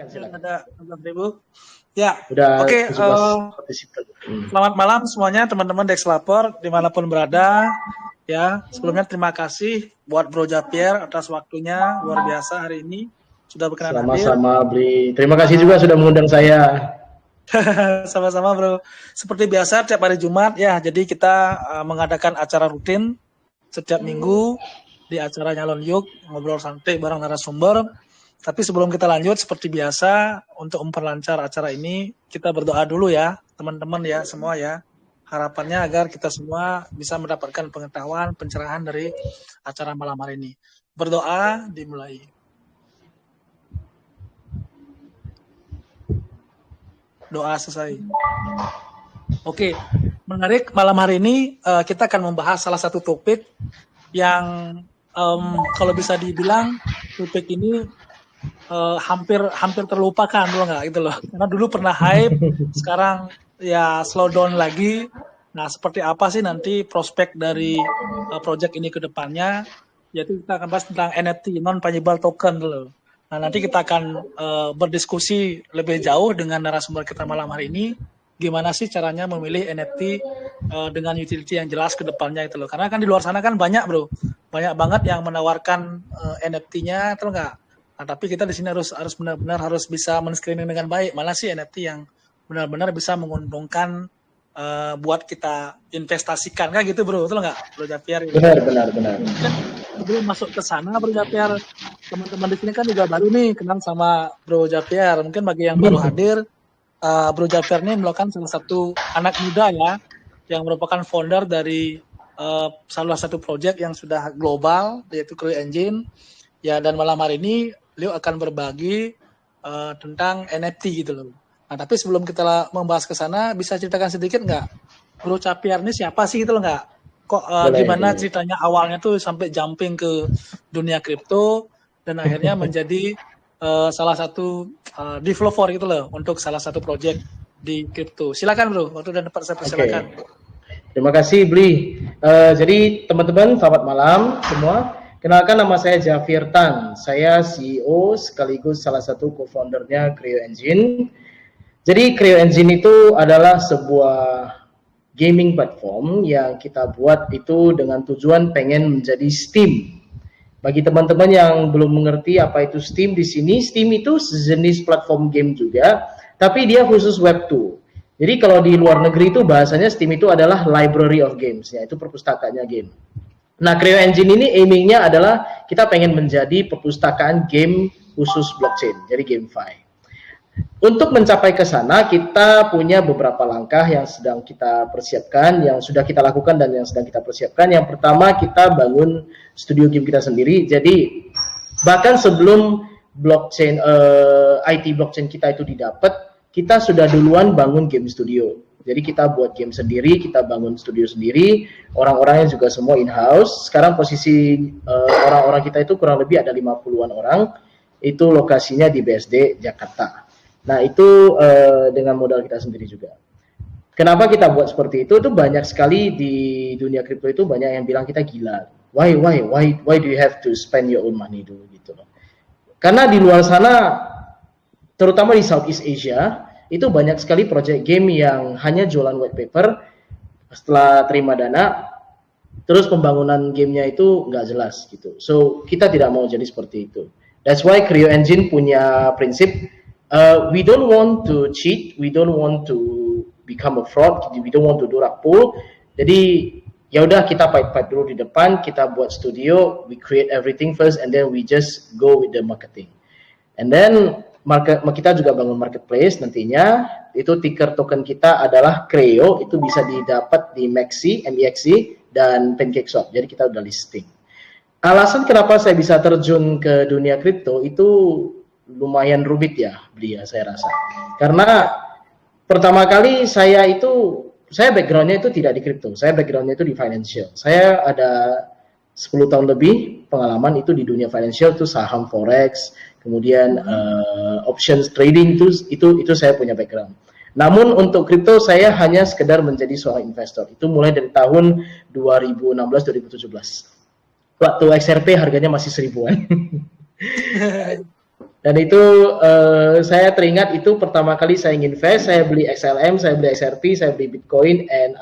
Silakan. Ada Ibu. Ya, Udah oke. 17 partisipan. Selamat malam semuanya teman-teman Dexlapor dimanapun berada. Ya, sebelumnya terima kasih buat Bro Japier atas waktunya luar biasa hari ini sudah berkenan hadir. Sama-sama, Bri. Terima kasih juga sudah mengundang saya. Sama-sama Bro. Seperti biasa tiap hari Jumat ya, jadi kita mengadakan acara rutin setiap minggu di acara Nyalon Yuk, ngobrol santai bareng narasumber. Tapi sebelum kita lanjut, seperti biasa, untuk memperlancar acara ini, kita berdoa dulu ya, teman-teman ya, semua ya. Harapannya agar kita semua bisa mendapatkan pengetahuan, pencerahan dari acara malam hari ini. Berdoa dimulai. Doa selesai. Oke, menarik malam hari ini kita akan membahas salah satu topik yang kalau bisa dibilang topik ini hampir terlupakan dulu nggak gitu loh, karena dulu pernah hype, sekarang ya slow down lagi. Nah, seperti apa sih nanti prospek dari project ini ke depannya, yaitu kita akan bahas tentang NFT, non fungible token dulu. Nah, nanti kita akan berdiskusi lebih jauh dengan narasumber kita malam hari ini, gimana sih caranya memilih NFT dengan utility yang jelas ke depannya itu loh, karena kan di luar sana kan banyak Bro, banyak banget yang menawarkan NFT-nya atau enggak. Nah, tapi kita di sini harus benar-benar harus bisa men-screening dengan baik. Mana sih NFT yang benar-benar bisa menguntungkan buat kita investasikan, kan gitu Bro, betul nggak Bro Japier? Benar. Mungkin sebelum masuk ke sana Bro Japier, teman-teman di sini kan juga baru nih kenal sama Bro Japier. Mungkin bagi yang baru hadir, Bro Japier ini merupakan salah satu anak muda ya, yang merupakan founder dari salah satu project yang sudah global, yaitu CryEngine. Ya, dan malam hari ini beliau akan berbagi tentang NFT gitu loh. Nah, tapi sebelum kita membahas ke sana, bisa ceritakan sedikit nggak, Bro Japier ini siapa sih gitu loh nggak? Kok gimana ceritanya awalnya tuh sampai jumping ke dunia kripto dan akhirnya menjadi salah satu developer gitu loh untuk salah satu project di kripto. Silakan Bro, waktu dan tempat saya persilakan. Terima kasih Bli. Jadi teman-teman, selamat malam semua. Kenalkan, nama saya Javier Tan. Saya CEO sekaligus salah satu co-foundernya CryEngine. Jadi CryEngine itu adalah sebuah gaming platform yang kita buat itu dengan tujuan pengen menjadi Steam. Bagi teman-teman yang belum mengerti apa itu Steam di sini, Steam itu sejenis platform game juga, tapi dia khusus Web 2. Jadi kalau di luar negeri itu bahasanya Steam itu adalah library of games, yaitu perpustakaannya game. Nah, CryEngine ini aimingnya adalah kita pengen menjadi perpustakaan game khusus blockchain, jadi GameFi. Untuk mencapai ke sana, kita punya beberapa langkah yang sedang kita persiapkan, yang sudah kita lakukan dan yang sedang kita persiapkan. Yang pertama, kita bangun studio game kita sendiri. Jadi, bahkan sebelum blockchain IT blockchain kita itu didapat, kita sudah duluan bangun game studio. Jadi kita buat game sendiri, kita bangun studio sendiri, orang-orangnya juga semua in-house. Sekarang posisi orang-orang kita itu kurang lebih ada 50-an orang, itu lokasinya di BSD, Jakarta. Nah, itu dengan modal kita sendiri juga. Kenapa kita buat seperti itu? Itu banyak sekali di dunia kripto itu banyak yang bilang kita gila. Why do you have to spend your own money dulu gitu loh. Karena di luar sana, terutama di Southeast Asia, itu banyak sekali project game yang hanya jualan white paper, setelah terima dana, terus pembangunan gamenya itu nggak jelas gitu. So, kita tidak mau jadi seperti itu. That's why CryEngine punya prinsip, we don't want to cheat, we don't want to become a fraud, we don't want to do rug pull. Jadi, ya udah kita fight dulu di depan, kita buat studio, we create everything first, and then we just go with the marketing. And then, kita juga bangun marketplace nantinya, itu ticker token kita adalah Creo, itu bisa didapat di MEXC, dan PancakeSwap, jadi kita udah listing. Alasan kenapa saya bisa terjun ke dunia kripto itu lumayan rumit ya, Blia, saya rasa. Karena pertama kali saya backgroundnya itu tidak di kripto, saya backgroundnya itu di financial. Saya ada 10 tahun lebih pengalaman itu di dunia financial, itu saham forex, kemudian options trading, itu saya punya background. Namun untuk kripto saya hanya sekedar menjadi seorang investor. Itu mulai dari tahun 2016-2017. Waktu XRP harganya masih 1000-an. Dan itu saya teringat itu pertama kali saya invest, saya beli XLM, saya beli XRP, saya beli Bitcoin, and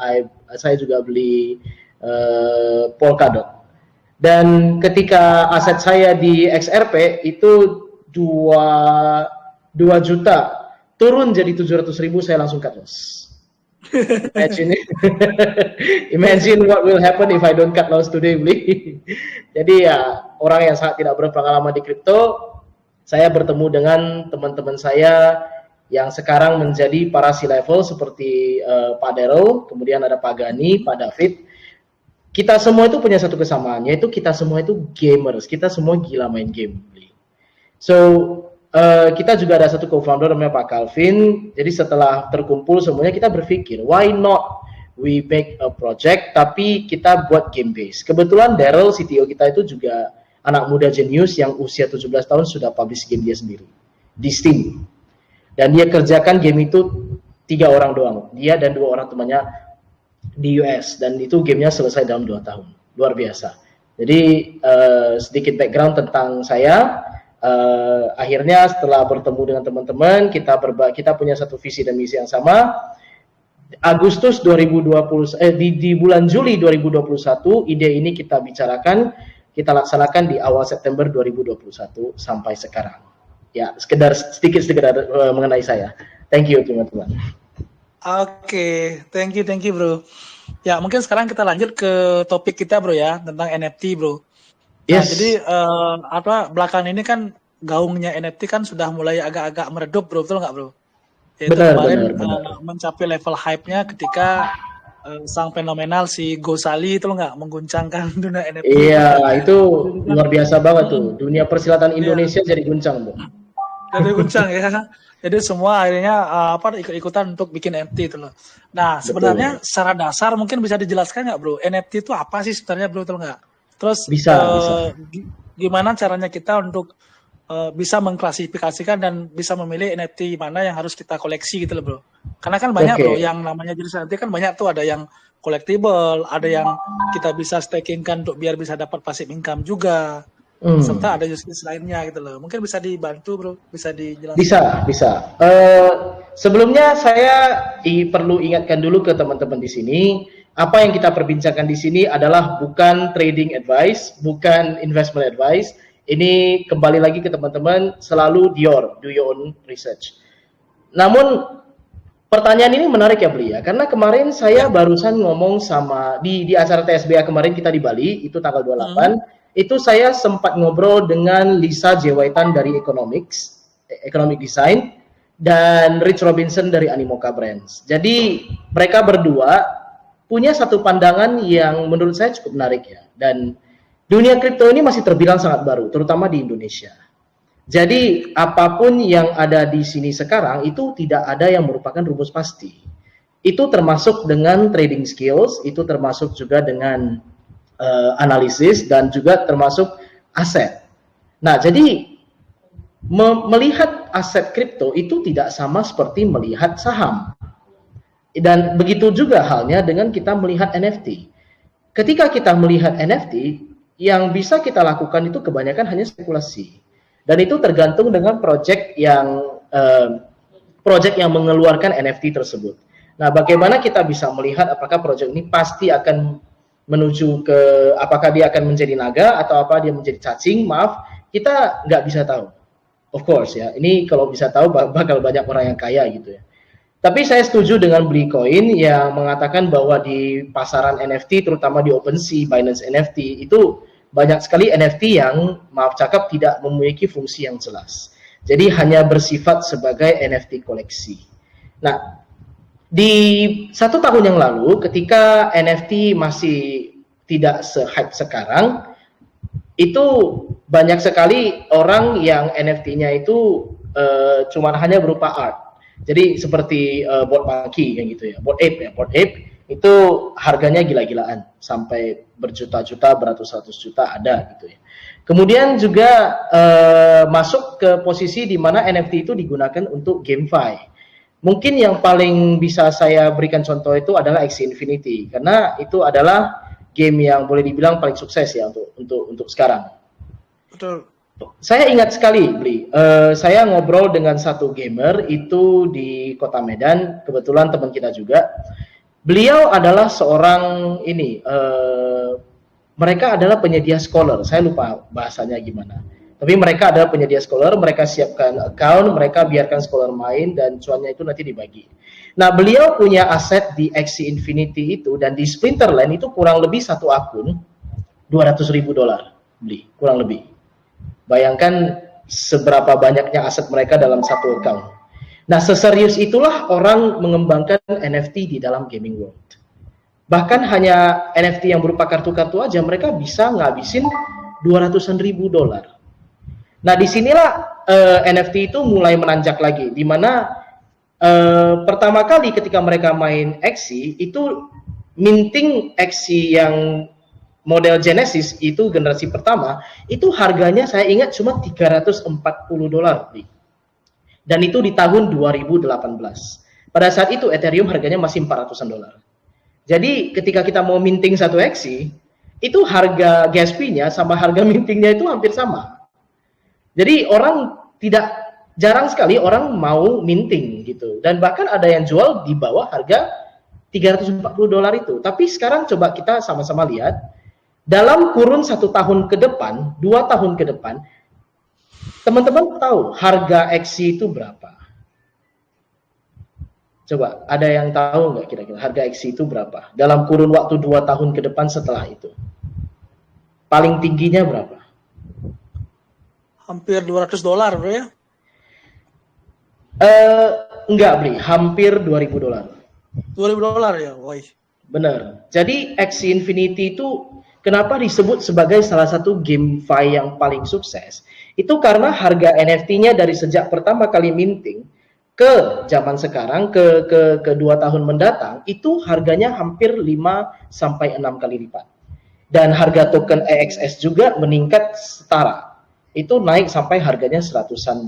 saya juga beli Polkadot. Dan ketika aset saya di XRP itu 2 juta turun jadi 700.000, saya langsung cut loss. Imagine, imagine what will happen if I don't cut loss today, beli. Jadi ya orang yang sangat tidak berpengalaman di kripto, saya bertemu dengan teman-teman saya yang sekarang menjadi para C-level seperti Pak Daryl, kemudian ada Pak Gani, Pak David. Kita semua itu punya satu kesamaan, yaitu kita semua itu gamers, kita semua gila main game. So kita juga ada satu co-founder namanya Pak Calvin. Jadi setelah terkumpul semuanya, kita berpikir why not we make a project tapi kita buat game base. Kebetulan Daryl CTO kita itu juga anak muda jenius yang usia 17 tahun sudah publish game dia sendiri di Steam. Dan dia kerjakan game itu 3 orang doang, dia dan 2 orang temannya di US, dan itu gamenya selesai dalam 2 tahun. Luar biasa. Jadi sedikit background tentang saya. Akhirnya setelah bertemu dengan teman-teman, kita punya satu visi dan misi yang sama. Agustus 2020 di bulan Juli 2021 ide ini kita bicarakan, kita laksanakan di awal September 2021 sampai sekarang. Ya, sedikit mengenai saya. Thank you teman-teman. Oke, thank you bro. Ya, mungkin sekarang kita lanjut ke topik kita bro ya, tentang NFT bro. Nah, Yes. jadi belakangan ini kan gaungnya NFT kan sudah mulai agak-agak meredup bro, betul nggak bro? Yaitu kemarin mencapai level hype-nya ketika sang fenomenal si Gosali itu nggak mengguncangkan dunia NFT. Iya, itu luar biasa banget tuh. Dunia persilatan Indonesia jadi guncang bro. Jadi guncang ya. Jadi semua akhirnya ikut-ikutan untuk bikin NFT itu loh. Nah, sebenarnya secara dasar mungkin bisa dijelaskan nggak bro? NFT itu apa sih sebenarnya bro, betul nggak? Terus bisa. Gimana caranya kita untuk bisa mengklasifikasikan dan bisa memilih NFT mana yang harus kita koleksi gitu loh bro. Karena kan banyak bro yang namanya jenis NFT kan banyak tuh, ada yang collectible, ada yang kita bisa staking kan untuk biar bisa dapat passive income juga. Serta ada jenis lainnya gitu loh. Mungkin bisa dibantu bro, bisa dijelaskan. Bisa. Sebelumnya saya perlu ingatkan dulu ke teman-teman di sini, apa yang kita perbincangkan di sini adalah bukan trading advice, bukan investment advice. Ini kembali lagi ke teman-teman, selalu do your own research. Namun pertanyaan ini menarik ya Beli ya, karena kemarin saya barusan ngomong sama di acara TSBA kemarin kita di Bali, itu tanggal 28, itu saya sempat ngobrol dengan Lisa Jewaitan dari Economic Design, dan Rich Robinson dari Animoca Brands. Jadi mereka berdua punya satu pandangan yang menurut saya cukup menarik ya, dan dunia kripto ini masih terbilang sangat baru, terutama di Indonesia. Jadi apapun yang ada di sini sekarang itu tidak ada yang merupakan rumus pasti. Itu termasuk dengan trading skills, itu termasuk juga dengan analisis, dan juga termasuk aset. Nah, jadi melihat aset kripto itu tidak sama seperti melihat saham. Dan begitu juga halnya dengan kita melihat NFT. Ketika kita melihat NFT, yang bisa kita lakukan itu kebanyakan hanya spekulasi, dan itu tergantung dengan project yang mengeluarkan NFT tersebut. Nah, bagaimana kita bisa melihat apakah project ini pasti akan menuju ke, apakah dia akan menjadi naga atau apa dia menjadi cacing? Maaf, kita nggak bisa tahu. Of course ya, ini kalau bisa tahu bakal banyak orang yang kaya gitu ya. Tapi saya setuju dengan Blikoin yang mengatakan bahwa di pasaran NFT, terutama di OpenSea, Binance NFT, itu banyak sekali NFT yang, maaf cakap, tidak memiliki fungsi yang jelas. Jadi hanya bersifat sebagai NFT koleksi. Nah, di 1 tahun yang lalu, ketika NFT masih tidak se-hype sekarang, itu banyak sekali orang yang NFT-nya itu cuma hanya berupa art. Jadi seperti Bored Monkey yang gitu ya, Bored Ape itu harganya gila-gilaan sampai berjuta-juta, beratus-ratus juta ada gitu ya. Kemudian juga masuk ke posisi di mana NFT itu digunakan untuk GameFi. Mungkin yang paling bisa saya berikan contoh itu adalah Axie Infinity, karena itu adalah game yang boleh dibilang paling sukses ya untuk sekarang. Betul. Saya ingat sekali, Bli. Saya ngobrol dengan satu gamer itu di Kota Medan, kebetulan teman kita juga. Beliau adalah seorang ini, mereka adalah penyedia scholar. Saya lupa bahasanya gimana. Tapi mereka adalah penyedia scholar, mereka siapkan account, mereka biarkan scholar main dan cuannya itu nanti dibagi. Nah, beliau punya aset di Axie Infinity itu dan di Splinterland itu kurang lebih satu akun $200.000 beli, kurang lebih. Bayangkan seberapa banyaknya aset mereka dalam satu account. Nah, seserius itulah orang mengembangkan NFT di dalam gaming world. Bahkan hanya NFT yang berupa kartu-kartu aja mereka bisa ngabisin $200.000. Nah, disinilah NFT itu mulai menanjak lagi, di mana pertama kali ketika mereka main Axie itu minting Axie yang model Genesis itu generasi pertama itu harganya saya ingat cuma $340 dan itu di tahun 2018. Pada saat itu Ethereum harganya masih $400. Jadi ketika kita mau minting satu Axie itu harga gas fee-nya sama harga mintingnya itu hampir sama. Jadi orang jarang sekali orang mau minting gitu, dan bahkan ada yang jual di bawah harga $340 itu. Tapi sekarang coba kita sama-sama lihat dalam kurun 1 tahun ke depan, 2 tahun ke depan, teman-teman tahu harga Axie itu berapa? Coba ada yang tahu nggak kira-kira harga Axie itu berapa dalam kurun waktu 2 tahun ke depan setelah itu? Paling tingginya berapa? Hampir $200 bro ya? Enggak beli, hampir $2.000. $2.000 ya, woi. Benar. Jadi Axie Infinity itu kenapa disebut sebagai salah satu GameFi yang paling sukses? Itu karena harga NFT-nya dari sejak pertama kali minting ke zaman sekarang ke 2 tahun mendatang itu harganya hampir 5 sampai 6 kali lipat. Dan harga token AXS juga meningkat setara. Itu naik sampai harganya $100-an.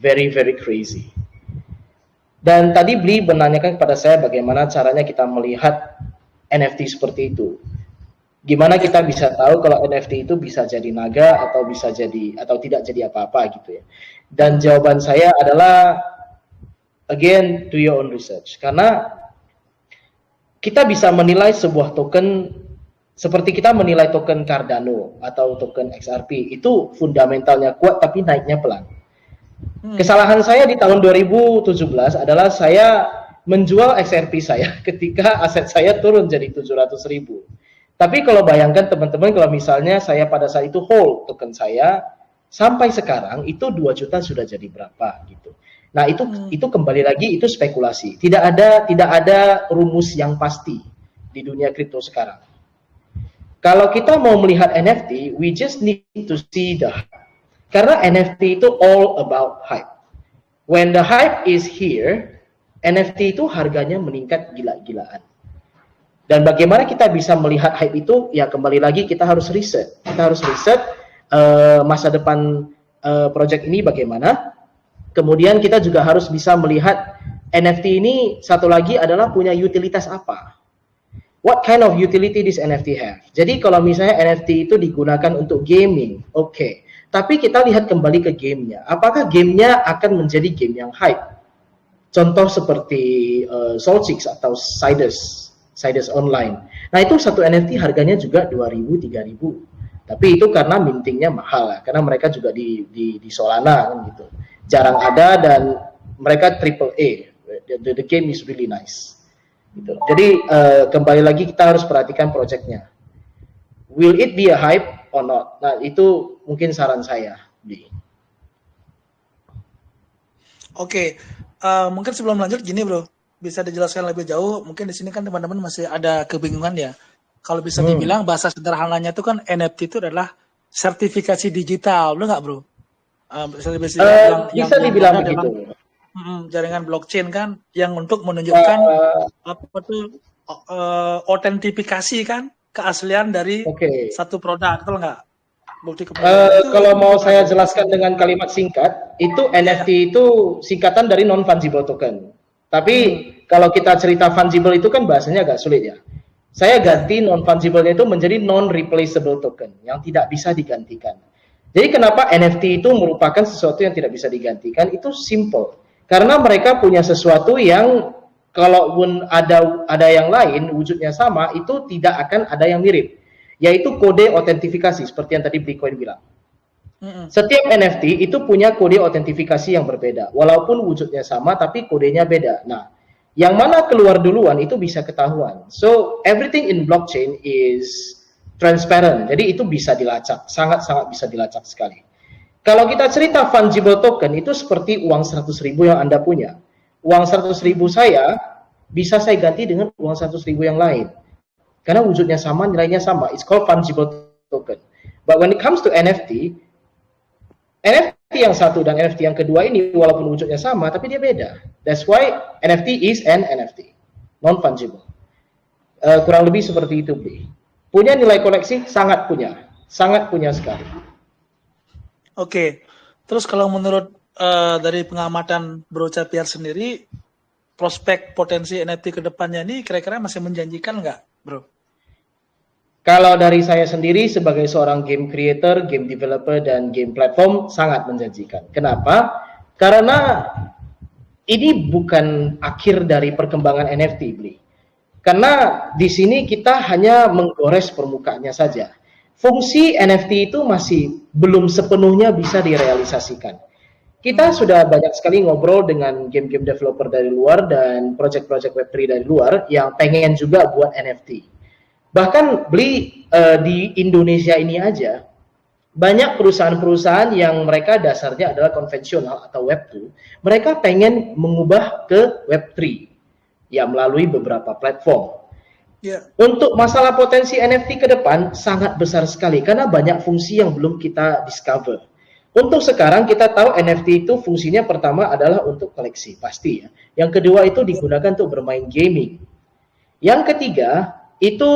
Very very crazy. Dan tadi Bli menanyakan kepada saya bagaimana caranya kita melihat NFT seperti itu. Gimana kita bisa tahu kalau NFT itu bisa jadi naga atau bisa jadi atau tidak jadi apa-apa gitu ya. Dan jawaban saya adalah again do your own research. Karena kita bisa menilai sebuah token seperti kita menilai token Cardano atau token XRP, itu fundamentalnya kuat tapi naiknya pelan. Kesalahan saya di tahun 2017 adalah saya menjual XRP saya ketika aset saya turun jadi 700.000. Tapi kalau bayangkan teman-teman kalau misalnya saya pada saat itu hold token saya sampai sekarang itu 2 juta sudah jadi berapa gitu. Nah, itu kembali lagi itu spekulasi. Tidak ada rumus yang pasti di dunia kripto sekarang. Kalau kita mau melihat NFT, we just need to see the hype. Karena NFT itu all about hype. When the hype is here, NFT itu harganya meningkat gila-gilaan. Dan bagaimana kita bisa melihat hype itu? Ya kembali lagi kita harus riset. Kita harus riset masa depan project ini bagaimana. Kemudian kita juga harus bisa melihat NFT ini satu lagi adalah punya utilitas apa. What kind of utility this NFT have? Jadi kalau misalnya NFT itu digunakan untuk gaming, oke. Tapi kita lihat kembali ke gamenya. Apakah gamenya akan menjadi game yang hype? Contoh seperti Solchix atau Sidus Online. Nah itu satu NFT harganya juga 2.000, 3.000. Tapi itu karena mintingnya mahal lah. Karena mereka juga di Solana kan gitu. Jarang ada dan mereka triple A. The game is really nice. Gitu. Jadi kembali lagi kita harus perhatikan projectnya. Will it be a hype or not? Nah itu mungkin saran saya. Oke, mungkin sebelum lanjut gini bro, bisa dijelaskan lebih jauh. Mungkin di sini kan teman-teman masih ada kebingungan ya. Kalau bisa dibilang bahasa sederhananya itu kan NFT itu adalah sertifikasi digital, benar nggak bro? Bisa dibilang begitu. Jaringan blockchain kan yang untuk menunjukkan apa tuh otentifikasi kan keaslian dari satu produk, betul nggak? Bukti kalau mau saya jelaskan dengan kalimat singkat, itu NFT itu singkatan dari non fungible token. Tapi kalau kita cerita fungible itu kan bahasanya agak sulit ya. Saya ganti non fungible itu menjadi non replaceable token yang tidak bisa digantikan. Jadi kenapa NFT itu merupakan sesuatu yang tidak bisa digantikan? Itu simple. Karena mereka punya sesuatu yang kalaupun ada yang lain wujudnya sama, itu tidak akan ada yang mirip. Yaitu kode autentifikasi seperti yang tadi Bitcoin bilang. Setiap NFT itu punya kode autentifikasi yang berbeda. Walaupun wujudnya sama tapi kodenya beda. Nah, yang mana keluar duluan itu bisa ketahuan. So, everything in blockchain is transparent. Jadi itu bisa dilacak, sangat-sangat bisa dilacak sekali. Kalau kita cerita fungible token itu seperti uang 100.000 yang Anda punya. Uang 100.000 saya bisa saya ganti dengan uang 100.000 yang lain. Karena wujudnya sama, nilainya sama. It's called fungible token. But when it comes to NFT yang satu dan NFT yang kedua ini walaupun wujudnya sama tapi dia beda. That's why NFT is an NFT, non-fungible. Kurang lebih seperti itu, Bli. Punya nilai koleksi? Sangat punya sekali. Oke, terus kalau menurut dari pengamatan Bro Javier sendiri, prospek potensi NFT ke depannya ini kira-kira masih menjanjikan nggak, Bro? Kalau dari saya sendiri sebagai seorang game creator, game developer, dan game platform sangat menjanjikan. Kenapa? Karena ini bukan akhir dari perkembangan NFT, Bli. Karena di sini kita hanya menggores permukaannya saja. Fungsi NFT itu masih belum sepenuhnya bisa direalisasikan. Kita sudah banyak sekali ngobrol dengan game-game developer dari luar dan project-project Web3 dari luar yang pengen juga buat NFT. Bahkan Bli di Indonesia ini aja, banyak perusahaan-perusahaan yang mereka dasarnya adalah konvensional atau Web2, mereka pengen mengubah ke Web3. Ya, melalui beberapa platform. Untuk masalah potensi NFT ke depan sangat besar sekali karena banyak fungsi yang belum kita discover. Untuk sekarang kita tahu NFT itu fungsinya pertama adalah untuk koleksi, pasti ya. Yang kedua itu digunakan untuk bermain gaming. Yang ketiga itu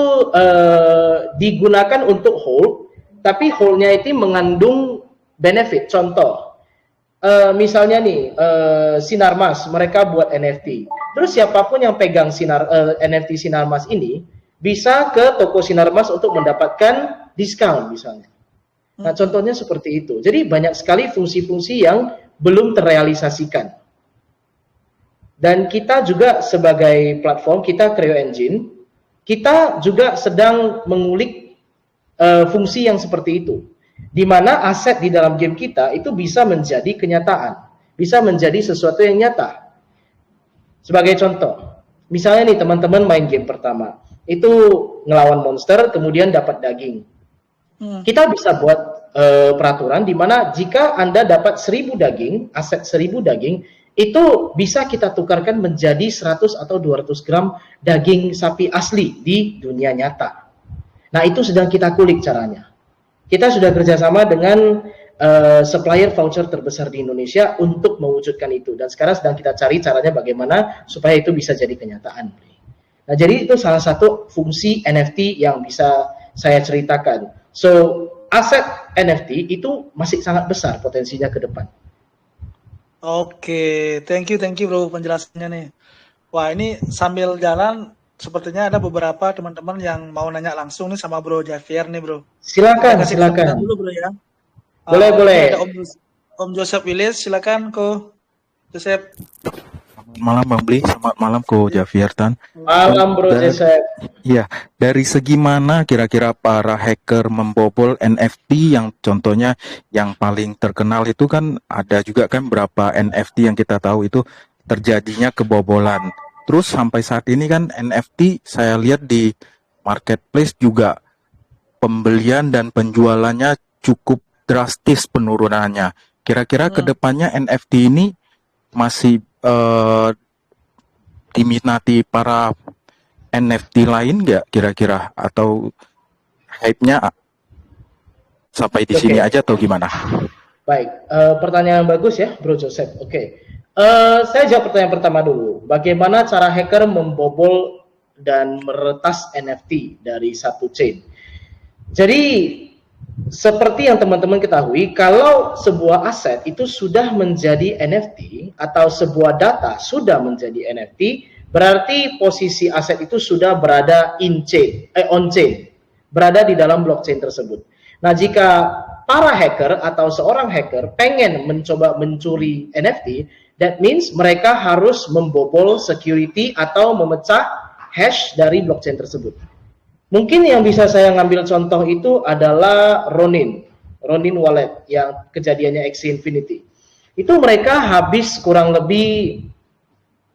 digunakan untuk hold, tapi holdnya itu mengandung benefit. Contoh, misalnya nih Sinarmas mereka buat NFT. Terus siapapun yang pegang NFT Sinarmas ini bisa ke toko Sinarmas untuk mendapatkan diskon misalnya. Nah, contohnya seperti itu. Jadi banyak sekali fungsi-fungsi yang belum terrealisasikan. Dan kita juga sebagai platform, kita Creo Engine, kita juga sedang mengulik fungsi yang seperti itu. Di mana aset di dalam game kita itu bisa menjadi kenyataan, bisa menjadi sesuatu yang nyata. Sebagai contoh, misalnya nih teman-teman main game pertama, itu ngelawan monster, kemudian dapat daging. Kita bisa buat peraturan di mana jika Anda dapat 1000 daging, aset 1000 daging, itu bisa kita tukarkan menjadi 100 atau 200 gram daging sapi asli di dunia nyata. Nah, itu sedang kita kulik caranya. Kita sudah kerjasama dengan supplier voucher terbesar di Indonesia untuk mewujudkan itu. Dan sekarang sedang kita cari caranya bagaimana supaya itu bisa jadi kenyataan. Nah, jadi itu salah satu fungsi NFT yang bisa saya ceritakan. So, aset NFT itu masih sangat besar potensinya ke depan. Oke, thank you Bro penjelasannya nih. Wah, ini sambil jalan sepertinya ada beberapa teman-teman yang mau nanya langsung nih sama Bro Javier nih, Bro. Silakan. Dulu, Bro ya. Boleh. Ada Om Joseph Willis, silakan Ko Joseph. Malam Bang Bli, selamat malam Ko Javier Tan. Malam Bro Joseph. Iya, dari segi mana kira-kira para hacker membobol NFT yang contohnya yang paling terkenal itu kan ada juga kan berapa NFT yang kita tahu itu terjadinya kebobolan. Terus sampai saat ini kan NFT saya lihat di marketplace juga pembelian dan penjualannya cukup drastis penurunannya. Kira-kira kedepannya NFT ini masih diminati para NFT lain nggak kira-kira? Atau hype-nya sampai di sini aja atau gimana? Baik, pertanyaan bagus ya Bro Joseph. Saya jawab pertanyaan pertama dulu. Bagaimana cara hacker membobol dan meretas NFT dari satu chain? Jadi seperti yang teman-teman ketahui, kalau sebuah aset itu sudah menjadi NFT atau sebuah data sudah menjadi NFT, berarti posisi aset itu sudah berada on chain, berada di dalam blockchain tersebut. Nah, jika para hacker atau seorang hacker pengen mencoba mencuri NFT, that means mereka harus membobol security atau memecah hash dari blockchain tersebut. Mungkin yang bisa saya ngambil contoh itu adalah Ronin Wallet yang kejadiannya Axie Infinity. Itu mereka habis kurang lebih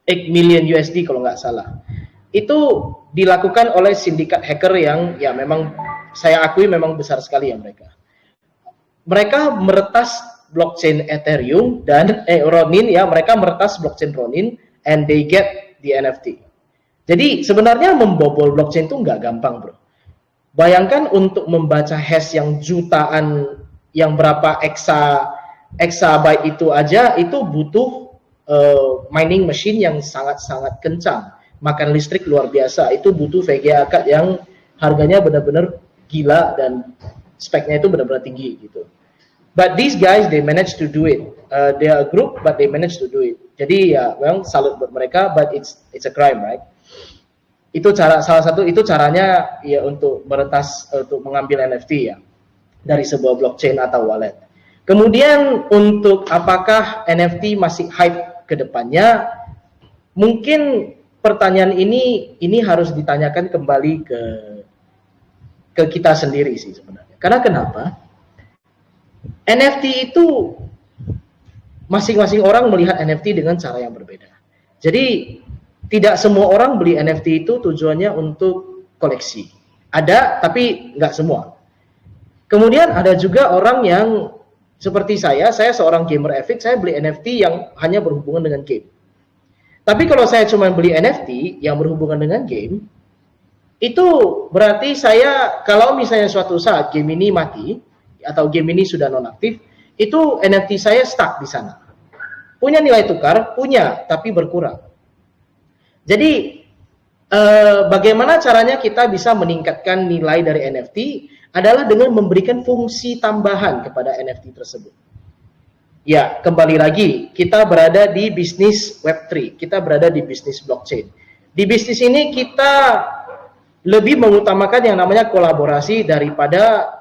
8 million USD kalau nggak salah. Itu dilakukan oleh sindikat hacker yang ya memang saya akui memang besar sekali ya mereka. Mereka meretas blockchain Ethereum dan Ronin ya, mereka meretas blockchain Ronin and they get the NFT. Jadi sebenarnya membobol blockchain itu nggak gampang, bro. Bayangkan untuk membaca hash yang jutaan, yang berapa exabyte itu aja, itu butuh mining machine yang sangat-sangat kencang, makan listrik luar biasa. Itu butuh VGA card yang harganya benar-benar gila dan speknya itu benar-benar tinggi gitu. But these guys they managed to do it. They are a group but they managed to do it. Jadi ya, memang salut buat mereka, but it's a crime, right? Itu salah satu itu caranya ya untuk meretas, untuk mengambil NFT ya dari sebuah blockchain atau wallet. Kemudian untuk apakah NFT masih hype ke depannya, mungkin pertanyaan ini harus ditanyakan kembali ke kita sendiri sih sebenarnya. Karena kenapa? NFT itu masing-masing orang melihat NFT dengan cara yang berbeda. Jadi tidak semua orang beli NFT itu tujuannya untuk koleksi. Ada, tapi nggak semua. Kemudian ada juga orang yang seperti saya seorang gamer avid, saya beli NFT yang hanya berhubungan dengan game. Tapi kalau saya cuma beli NFT yang berhubungan dengan game, itu berarti saya, kalau misalnya suatu saat game ini mati, atau game ini sudah nonaktif, itu NFT saya stuck di sana. Punya nilai tukar, punya, tapi berkurang. Jadi bagaimana caranya kita bisa meningkatkan nilai dari NFT adalah dengan memberikan fungsi tambahan kepada NFT tersebut. Ya, kembali lagi, kita berada di bisnis Web3, kita berada di bisnis blockchain. Di bisnis ini kita lebih mengutamakan yang namanya kolaborasi daripada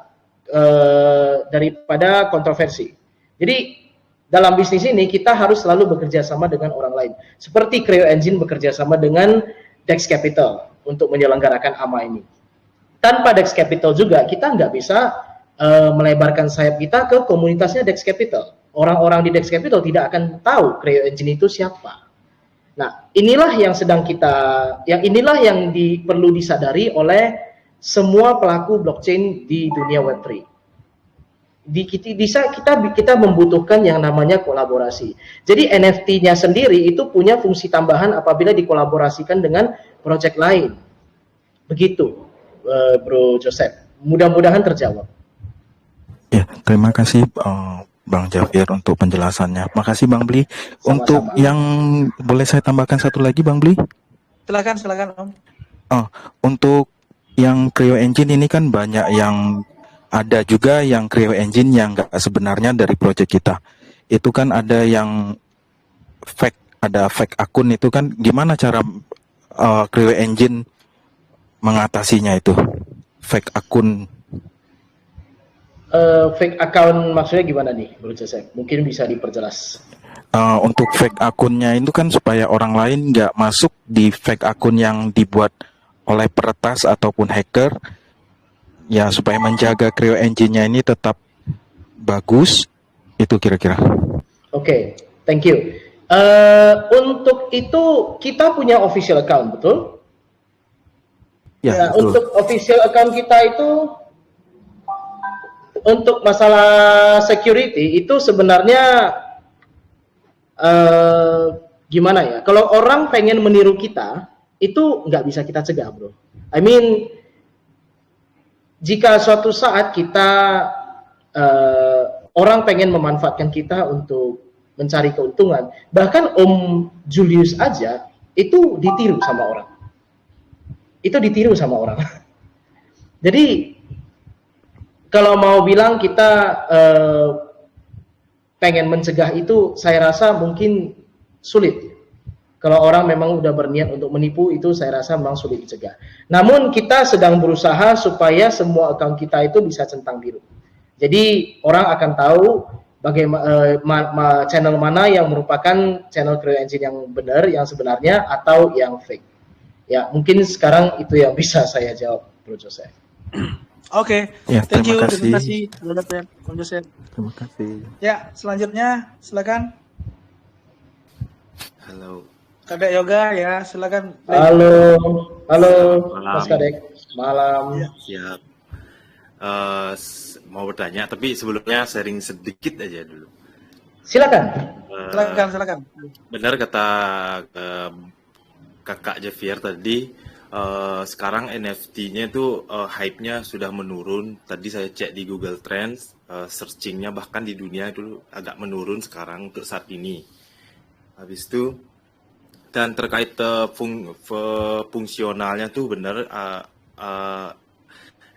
kontroversi. Jadi dalam bisnis ini kita harus selalu bekerja sama dengan orang lain. Seperti Creo Engine bekerja sama dengan Dex Capital untuk menyelenggarakan AMA ini. Tanpa Dex Capital juga kita nggak bisa melebarkan sayap kita ke komunitasnya Dex Capital. Orang-orang di Dex Capital tidak akan tahu Creo Engine itu siapa. Nah, inilah yang perlu disadari oleh semua pelaku blockchain di dunia Web3. Kita membutuhkan yang namanya kolaborasi. Jadi NFT-nya sendiri itu punya fungsi tambahan apabila dikolaborasikan dengan project lain. Begitu, Bro Joseph. Mudah-mudahan terjawab. Ya, terima kasih Bang Javier untuk penjelasannya. Makasih Bang Bli. Sama-sama. Untuk yang boleh saya tambahkan satu lagi Bang Bli? Silakan Om. Untuk yang Creo Engine ini kan banyak yang ada juga yang Creo Engine yang nggak sebenarnya dari project kita. Itu kan ada yang fake, ada fake akun itu kan gimana cara Creo Engine mengatasinya itu? Fake akun. Fake account maksudnya gimana nih, Bro Joseph? Mungkin bisa diperjelas. Untuk fake akunnya itu kan supaya orang lain nggak masuk di fake akun yang dibuat oleh peretas ataupun hacker. Ya, supaya menjaga Creo Engine-nya ini tetap bagus, itu kira-kira. Oke, thank you. Untuk itu kita punya official account, betul? Ya, Nah, untuk official account kita itu, untuk masalah security itu sebenarnya gimana ya? Kalau orang pengen meniru kita, itu nggak bisa kita cegah, bro. I mean, jika suatu saat kita orang pengen memanfaatkan kita untuk mencari keuntungan, bahkan Om Julius aja itu ditiru sama orang. Jadi kalau mau bilang kita pengen mencegah itu, saya rasa mungkin sulit. Kalau orang memang udah berniat untuk menipu, itu saya rasa memang sulit dicegah. Namun kita sedang berusaha supaya semua account kita itu bisa centang biru. Jadi orang akan tahu bagaimana channel mana yang merupakan channel Creo Engine yang benar, yang sebenarnya, atau yang fake. Ya, mungkin sekarang itu yang bisa saya jawab, Bro Joseph. Oke, Ya, thank you, terima terima kasih. kasih, Bang Joseph. Terima kasih. Ya, selanjutnya silakan Halo, Kadek Yoga ya, silakan. Halo, halo, Selamat Mas malam. Kadek, malam. Ya. siap. Mau bertanya, tapi sebelumnya sharing sedikit aja dulu. Silakan. Eh, Silakan. Benar kata kakak Javier tadi, sekarang NFT-nya itu hype-nya sudah menurun. Tadi saya cek di Google Trends, searching-nya bahkan di dunia itu agak menurun sekarang untuk saat ini. Habis itu, dan terkait fungsionalnya tuh benar,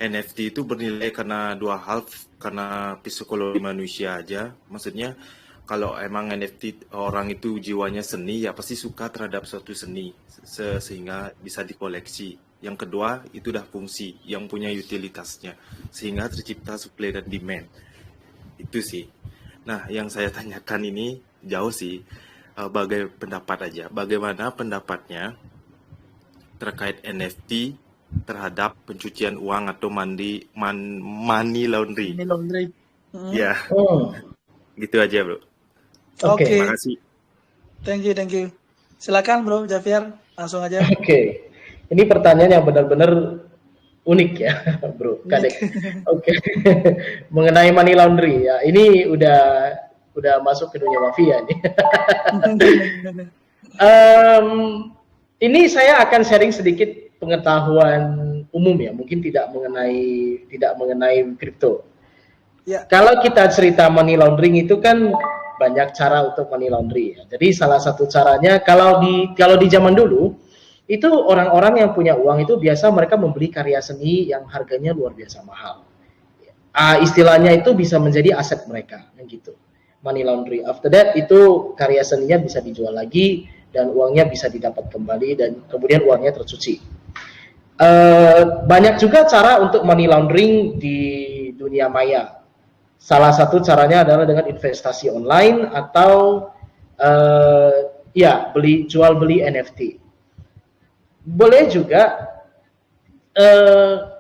NFT itu bernilai karena dua hal, karena psikologi manusia aja. Maksudnya kalau emang NFT orang itu jiwanya seni, ya pasti suka terhadap suatu seni sehingga bisa dikoleksi. Yang kedua itu udah fungsi yang punya utilitasnya sehingga tercipta supply dan demand. Itu sih. Nah, yang saya tanyakan ini jauh sih, pendapat aja. Bagaimana pendapatnya terkait NFT terhadap pencucian uang atau money laundry? Ini laundry. Ya, Oh, gitu aja, Bro. Oke. Terima kasih. Thank you. Silakan Bro Javier, langsung aja. Oke. Ini pertanyaan yang benar-benar unik ya, Bro Kadek. Oke. Mengenai money laundry ya, ini udah masuk ke dunia mafia nih. Ini saya akan sharing sedikit pengetahuan umum ya, mungkin tidak mengenai kripto. Ya. Kalau kita cerita money laundering itu kan banyak cara untuk money laundry ya. Jadi salah satu caranya kalau di zaman dulu itu orang-orang yang punya uang itu biasa mereka membeli karya seni yang harganya luar biasa mahal. Istilahnya itu bisa menjadi aset mereka, gitu. Money laundry. After that itu karya seninya bisa dijual lagi dan uangnya bisa didapat kembali dan kemudian uangnya tercuci. Banyak juga cara untuk money laundering di dunia maya. Salah satu caranya adalah dengan investasi online atau jual beli NFT. Boleh juga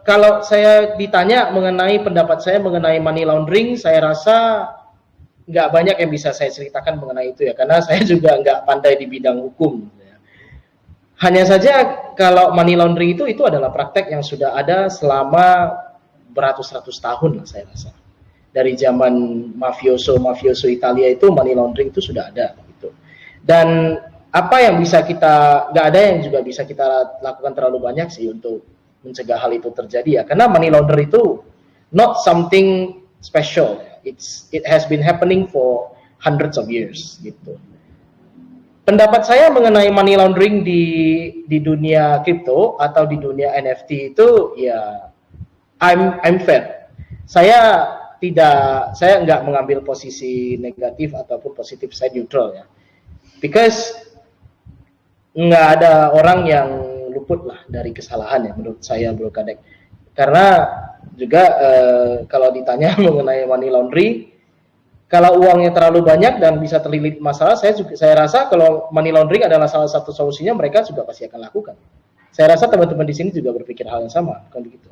kalau saya ditanya mengenai pendapat saya mengenai money laundering, saya rasa nggak banyak yang bisa saya ceritakan mengenai itu ya, karena saya juga nggak pandai di bidang hukum. Hanya saja kalau money laundering itu adalah praktek yang sudah ada selama beratus-ratus tahun lah saya rasa. Dari zaman mafioso Italia itu money laundering itu sudah ada gitu. Dan apa yang bisa nggak ada yang juga bisa kita lakukan terlalu banyak sih untuk mencegah hal itu terjadi ya, karena money laundering itu not something special. It has been happening for hundreds of years gitu. Pendapat saya mengenai money laundering di dunia kripto atau di dunia NFT itu ya I'm fair. Saya nggak mengambil posisi negatif ataupun positif, saya neutral ya. Because nggak ada orang yang luput lah dari kesalahan ya menurut saya, Bro Kadek. Karena juga kalau ditanya mengenai money laundry, kalau uangnya terlalu banyak dan bisa terlilit masalah, saya rasa kalau money laundering adalah salah satu solusinya, mereka juga pasti akan lakukan. Saya rasa teman-teman di sini juga berpikir hal yang sama, kan begitu?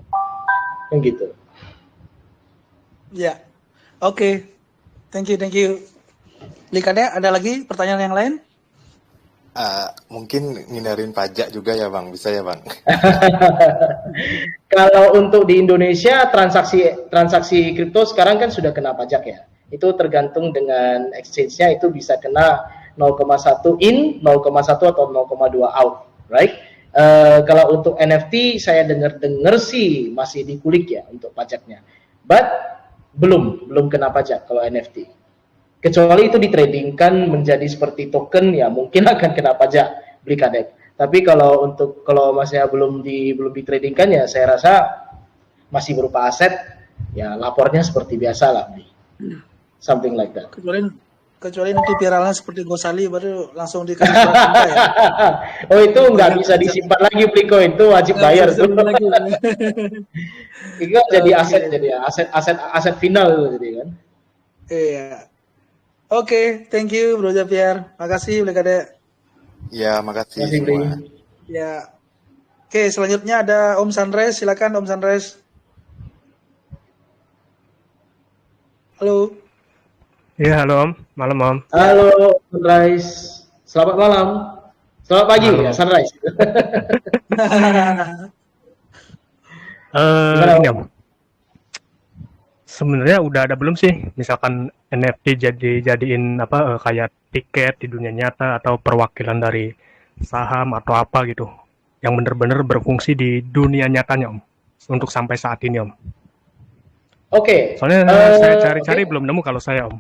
Yang gitu. Ya, oke. Thank you. Likadek, ada lagi pertanyaan yang lain? Mungkin ngindarin pajak juga ya Bang, bisa ya Bang? Kalau untuk di Indonesia transaksi kripto sekarang kan sudah kena pajak ya. Itu tergantung dengan exchange-nya, itu bisa kena 0,1 in, 0,1 atau 0,2 out, right? Kalau untuk NFT saya dengar sih masih dikulik ya untuk pajaknya. But belum kena pajak kalau NFT. Kecuali itu ditradingkan menjadi seperti token ya mungkin akan kena pajak, beli kadek. Tapi kalau masnya belum ditradingkan ya saya rasa masih berupa aset ya, lapornya seperti biasa lah, something like that. Kecuali nanti viralnya seperti Gosali baru langsung dikasih surat cinta ya. Oh itu nggak Banyak bisa disimpan lagi beli koin, itu wajib nggak bisa bayar tuh. disimpan lagi. Itu kan jadi Oke, aset, jadi ya, aset final itu jadi kan. iya. Oke, thank you Bro Javier. Makasih Beli Kade. Ya, makasih Masih beli. semua. Ya. Oke, selanjutnya ada Om Sunrise. Silakan Om Sunrise. Halo. Iya, halo Om. Malam Om. Halo Sunrise, selamat malam. Selamat pagi Malam, ya Om. Sunrise. Gimana, Ini Om? Om. Sebenarnya udah ada belum sih, misalkan NFT jadiin apa kayak tiket di dunia nyata atau perwakilan dari saham atau apa gitu, yang bener-bener berfungsi di dunia nyatanya Om, untuk sampai saat ini Om. Oke, Soalnya saya cari-cari oke. belum nemu kalau saya Om.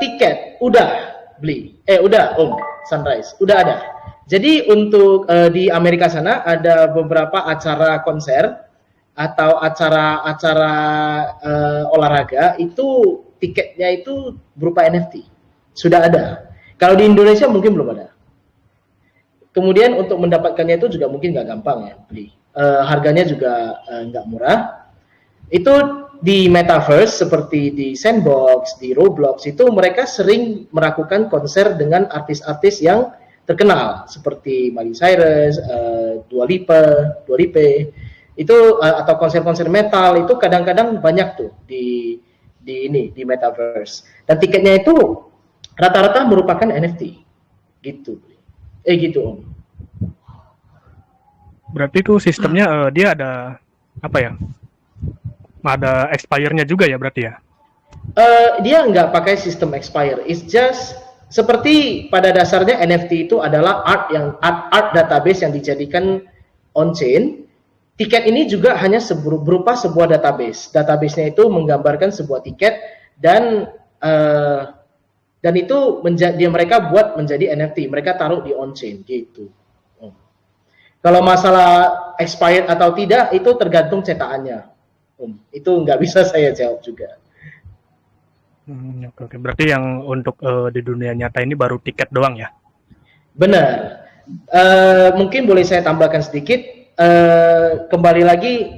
Tiket udah beli. Udah Om Sunrise, udah ada. Jadi untuk di Amerika sana ada beberapa acara konser atau acara-acara olahraga itu tiketnya itu berupa NFT. Sudah ada. Kalau di Indonesia mungkin belum ada. Kemudian untuk mendapatkannya itu juga mungkin nggak gampang ya beli. Harganya juga nggak murah. Itu di metaverse seperti di Sandbox, di Roblox itu mereka sering melakukan konser dengan artis-artis yang terkenal seperti Miley Cyrus, Dua Lipa itu atau konser-konser metal itu kadang-kadang banyak tuh di metaverse. Dan tiketnya itu rata-rata merupakan NFT gitu. Gitu Om. Berarti itu sistemnya dia ada apa ya? Ada expire-nya juga ya berarti ya? Dia nggak pakai sistem expire. It's just seperti pada dasarnya NFT itu adalah art database yang dijadikan on chain. Tiket ini juga hanya berupa sebuah database. Database-nya itu menggambarkan sebuah tiket dan itu mereka buat menjadi NFT. Mereka taruh di on chain gitu. Kalau masalah expired atau tidak itu tergantung cetakannya. Itu nggak bisa saya jawab juga. Oke. Berarti yang untuk di dunia nyata ini baru tiket doang ya? Benar. Mungkin boleh saya tambahkan sedikit. Kembali lagi,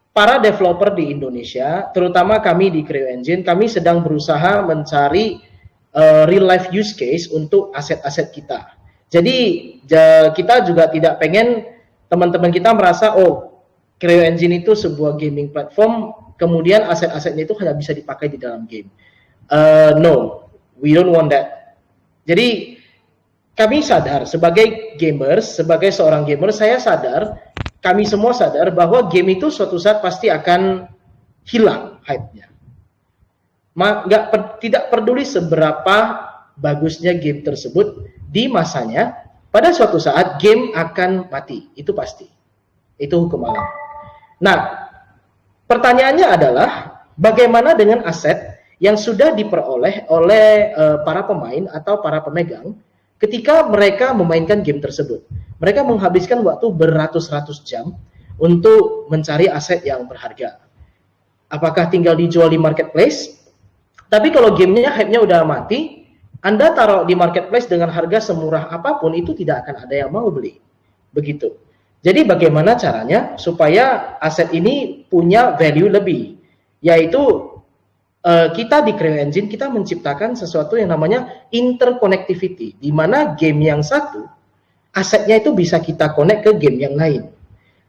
para developer di Indonesia, terutama kami di CryoEngine, kami sedang berusaha mencari real life use case untuk aset-aset kita. Jadi kita juga tidak pengen teman-teman kita merasa, oh CryoEngine itu sebuah gaming platform, kemudian aset-asetnya itu hanya bisa dipakai di dalam game. No, we don't want that. Jadi kami sadar sebagai gamers, sebagai seorang gamer, saya sadar, kami semua sadar bahwa game itu suatu saat pasti akan hilang hype-nya. Tidak peduli seberapa bagusnya game tersebut di masanya, pada suatu saat game akan mati, itu pasti. Itu hukum alam. Nah, pertanyaannya adalah bagaimana dengan aset yang sudah diperoleh oleh para pemain atau para pemegang ketika mereka memainkan game tersebut. Mereka menghabiskan waktu beratus-ratus jam untuk mencari aset yang berharga. Apakah tinggal dijual di marketplace? Tapi kalau gamenya hype-nya udah mati, Anda taruh di marketplace dengan harga semurah apapun, itu tidak akan ada yang mau beli. Begitu. Jadi bagaimana caranya supaya aset ini punya value lebih? Yaitu kita di CryoEngine kita menciptakan sesuatu yang namanya interconnectivity, di mana game yang satu asetnya itu bisa kita connect ke game yang lain.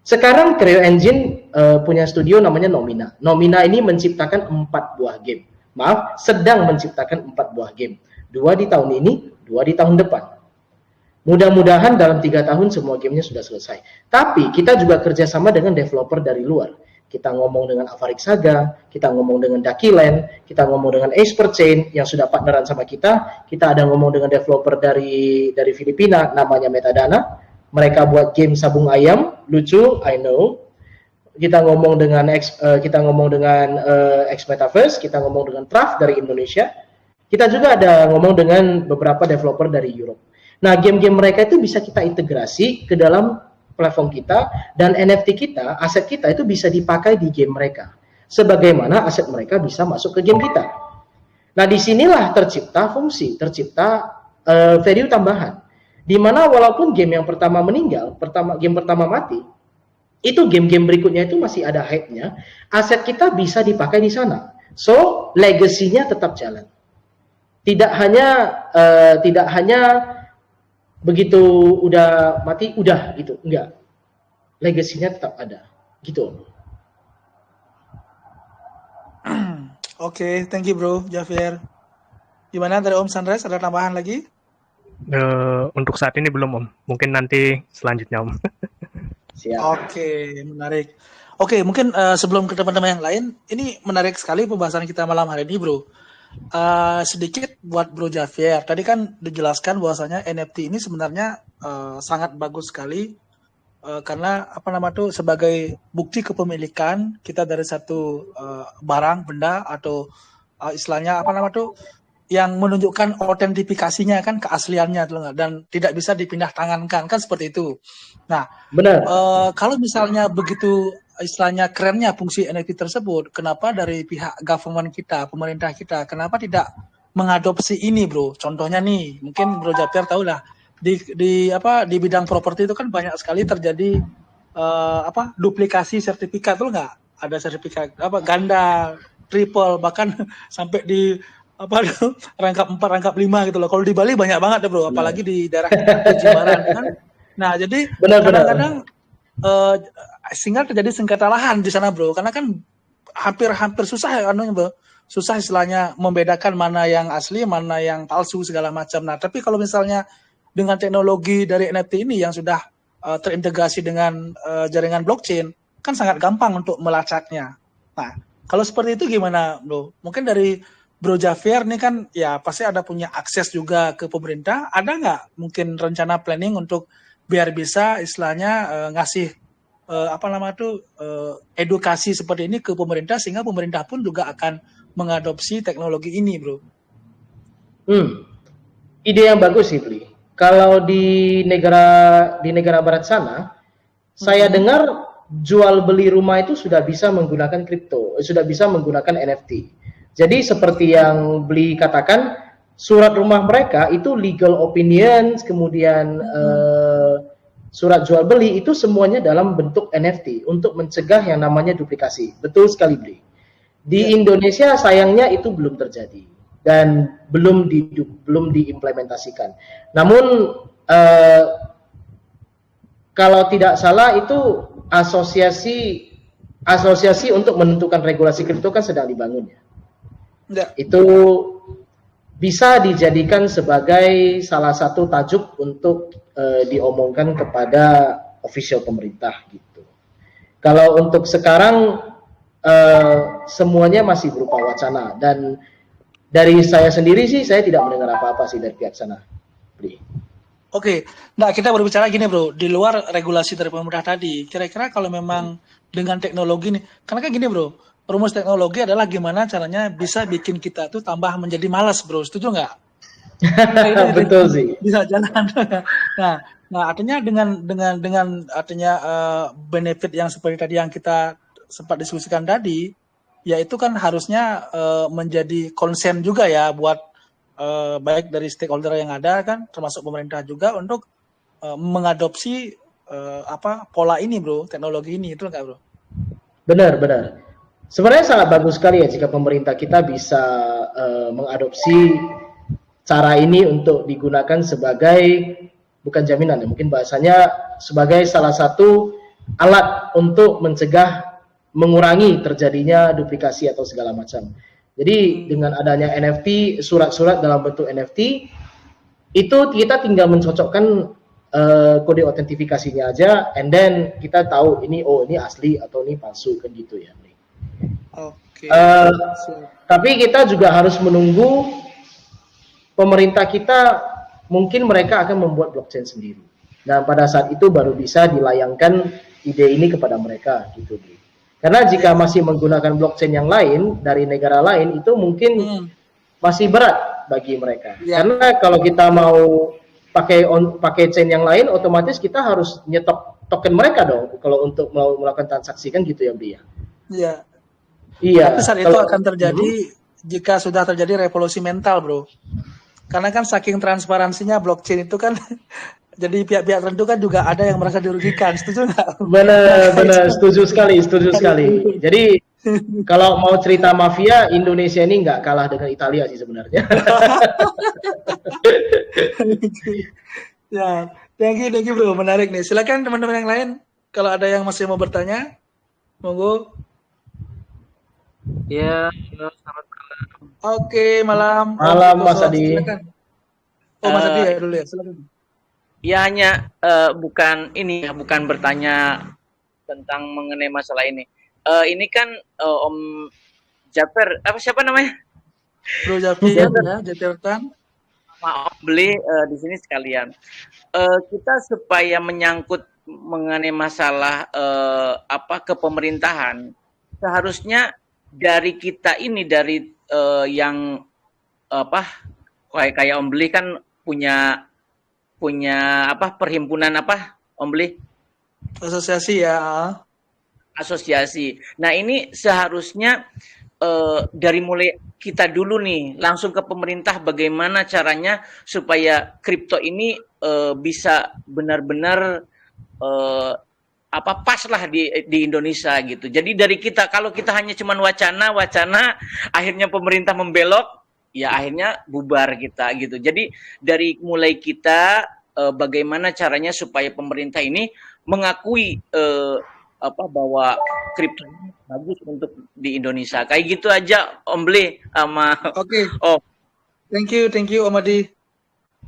Sekarang CryoEngine punya studio namanya Nomina. Nomina ini menciptakan 4 buah game. Maaf, sedang menciptakan 4 buah game. 2 di tahun ini, 2 di tahun depan. Mudah-mudahan dalam 3 tahun semua gamenya sudah selesai. Tapi kita juga kerjasama dengan developer dari luar. Kita ngomong dengan Avarik Saga, kita ngomong dengan Dakiland, kita ngomong dengan Expert Chain yang sudah partneran sama kita. Kita ada ngomong dengan developer dari Filipina, namanya Metadana. Mereka buat game sabung ayam, lucu, I know. Kita ngomong dengan X Metaverse, kita ngomong dengan Traf dari Indonesia. Kita juga ada ngomong dengan beberapa developer dari Europe. Nah, game-game mereka itu bisa kita integrasi ke dalam platform kita, dan NFT kita, aset kita itu bisa dipakai di game mereka. Sebagaimana aset mereka bisa masuk ke game kita. Nah, disinilah tercipta fungsi, tercipta value tambahan. Di mana walaupun game yang pertama meninggal, game pertama mati, itu game-game berikutnya itu masih ada hype-nya, aset kita bisa dipakai di sana. So, legacy-nya tetap jalan. Tidak hanya begitu udah mati, udah gitu, enggak. Legacy-nya tetap ada, gitu. Oke, thank you bro, Javier. Gimana dari Om Sunrise, ada tambahan lagi? Untuk saat ini belum Om, mungkin nanti selanjutnya Om. Siap. Oke, menarik. Oke, mungkin sebelum ke teman-teman yang lain, ini menarik sekali pembahasan kita malam hari ini bro. Sedikit buat Bro Javier, tadi kan dijelaskan bahwasanya NFT ini sebenarnya sangat bagus sekali karena apa nama tuh sebagai bukti kepemilikan kita dari satu barang benda atau istilahnya apa nama tuh yang menunjukkan autentifikasinya kan keasliannya tuh dan tidak bisa dipindah tangankan kan seperti itu. Nah, Benar. kalau misalnya begitu istilahnya kerennya fungsi NFT tersebut, kenapa dari pihak government kita, pemerintah kita, kenapa tidak mengadopsi ini, bro? Contohnya nih, mungkin Bro Javier tahu lah di bidang properti itu kan banyak sekali terjadi duplikasi sertifikat tuh nggak? Ada sertifikat ganda, triple, bahkan sampai di rangkap 4, rangkap 5 gitu loh. Kalau di Bali banyak banget ya bro, apalagi di daerah Jimbaran kan. Nah jadi kadang-kadang sehingga terjadi sengketa lahan di sana bro, karena kan hampir susah ya bro, susah istilahnya membedakan mana yang asli, mana yang palsu segala macam. Nah tapi kalau misalnya dengan teknologi dari NFT ini yang sudah terintegrasi dengan jaringan blockchain, kan sangat gampang untuk melacaknya. Nah kalau seperti itu gimana bro? Mungkin dari Bro Javier nih kan ya pasti ada punya akses juga ke pemerintah. Ada nggak mungkin rencana planning untuk biar bisa istilahnya ngasih edukasi seperti ini ke pemerintah sehingga pemerintah pun juga akan mengadopsi teknologi ini, bro? Ide yang bagus sih, Bli. Kalau di negara barat sana, saya dengar jual beli rumah itu sudah bisa menggunakan kripto, sudah bisa menggunakan NFT. Jadi seperti yang Bli katakan, surat rumah mereka itu legal opinion, kemudian surat jual beli itu semuanya dalam bentuk NFT untuk mencegah yang namanya duplikasi. Betul sekali Bli. Di Indonesia sayangnya itu belum terjadi dan belum diimplementasikan. Namun kalau tidak salah itu asosiasi untuk menentukan regulasi kripto kan sedang dibangun ya. Itu bisa dijadikan sebagai salah satu tajuk untuk diomongkan kepada official pemerintah gitu. Kalau untuk sekarang semuanya masih berupa wacana dan dari saya sendiri sih saya tidak mendengar apa-apa sih dari pihak sana. Oke, nah kita berbicara gini bro, di luar regulasi dari pemerintah tadi, kira-kira kalau memang dengan teknologi nih, karena kan gini bro, rumus teknologi adalah gimana caranya bisa bikin kita tuh tambah menjadi malas bro, setuju nggak? Betul sih. Bisa jalan. Nah artinya dengan artinya benefit yang seperti tadi yang kita sempat diskusikan tadi, ya itu kan harusnya menjadi konsen juga ya buat baik dari stakeholder yang ada kan, termasuk pemerintah juga untuk mengadopsi pola ini bro, teknologi ini, itu nggak bro? Benar. Sebenarnya sangat bagus sekali ya jika pemerintah kita bisa mengadopsi cara ini untuk digunakan sebagai, bukan jaminan ya, mungkin bahasanya sebagai salah satu alat untuk mencegah, mengurangi terjadinya duplikasi atau segala macam. Jadi dengan adanya NFT, surat-surat dalam bentuk NFT, itu kita tinggal mencocokkan kode autentifikasinya aja, and then kita tahu ini asli atau ini palsu kan gitu ya. Oke. Tapi kita juga harus menunggu pemerintah kita, mungkin mereka akan membuat blockchain sendiri. Dan pada saat itu baru bisa dilayangkan ide ini kepada mereka gitu. Karena jika masih menggunakan blockchain yang lain dari negara lain itu mungkin masih berat bagi mereka. Karena kalau kita mau pakai chain yang lain, otomatis kita harus nyetok token mereka dong kalau untuk melakukan transaksi kan gitu ya Bri ya. Iya. Tapi saat itu akan terjadi jika sudah terjadi revolusi mental, bro. Karena kan saking transparansinya blockchain itu kan, jadi pihak-pihak tertentu kan juga ada yang merasa dirugikan. Setuju nggak? Benar, setuju sekali, setuju sekali. Jadi kalau mau cerita mafia, Indonesia ini nggak kalah dengan Italia sih sebenarnya. Ya, thank you bro, menarik nih. Silakan teman-teman yang lain, kalau ada yang masih mau bertanya, monggo. Ya, selamat malam. Oke, malam. Malam, Om Mas Koso, Adi. silakan. Oh, Mas Adi ya dulu ya, silakan. Ya hanya bukan bertanya tentang mengenai masalah ini. Ini kan Om Jafer, siapa namanya? Bro Jafir ya, Jafirtan. Sama Om Beli di sini sekalian. Kita supaya menyangkut mengenai masalah kepemerintahan, seharusnya dari kita ini dari yang kayak Om Beli kan punya perhimpunan Om Beli? Asosiasi ya. Asosiasi. Nah ini seharusnya dari mulai kita dulu nih langsung ke pemerintah bagaimana caranya supaya kripto ini bisa benar-benar pas lah di Indonesia gitu. Jadi dari kita, kalau kita hanya cuman wacana akhirnya pemerintah membelok, ya akhirnya bubar kita gitu. Jadi dari mulai kita bagaimana caranya supaya pemerintah ini mengakui bahwa kripto ini bagus untuk di Indonesia. Kayak gitu aja Om Bli sama Oke. Om. Thank you Om Adi.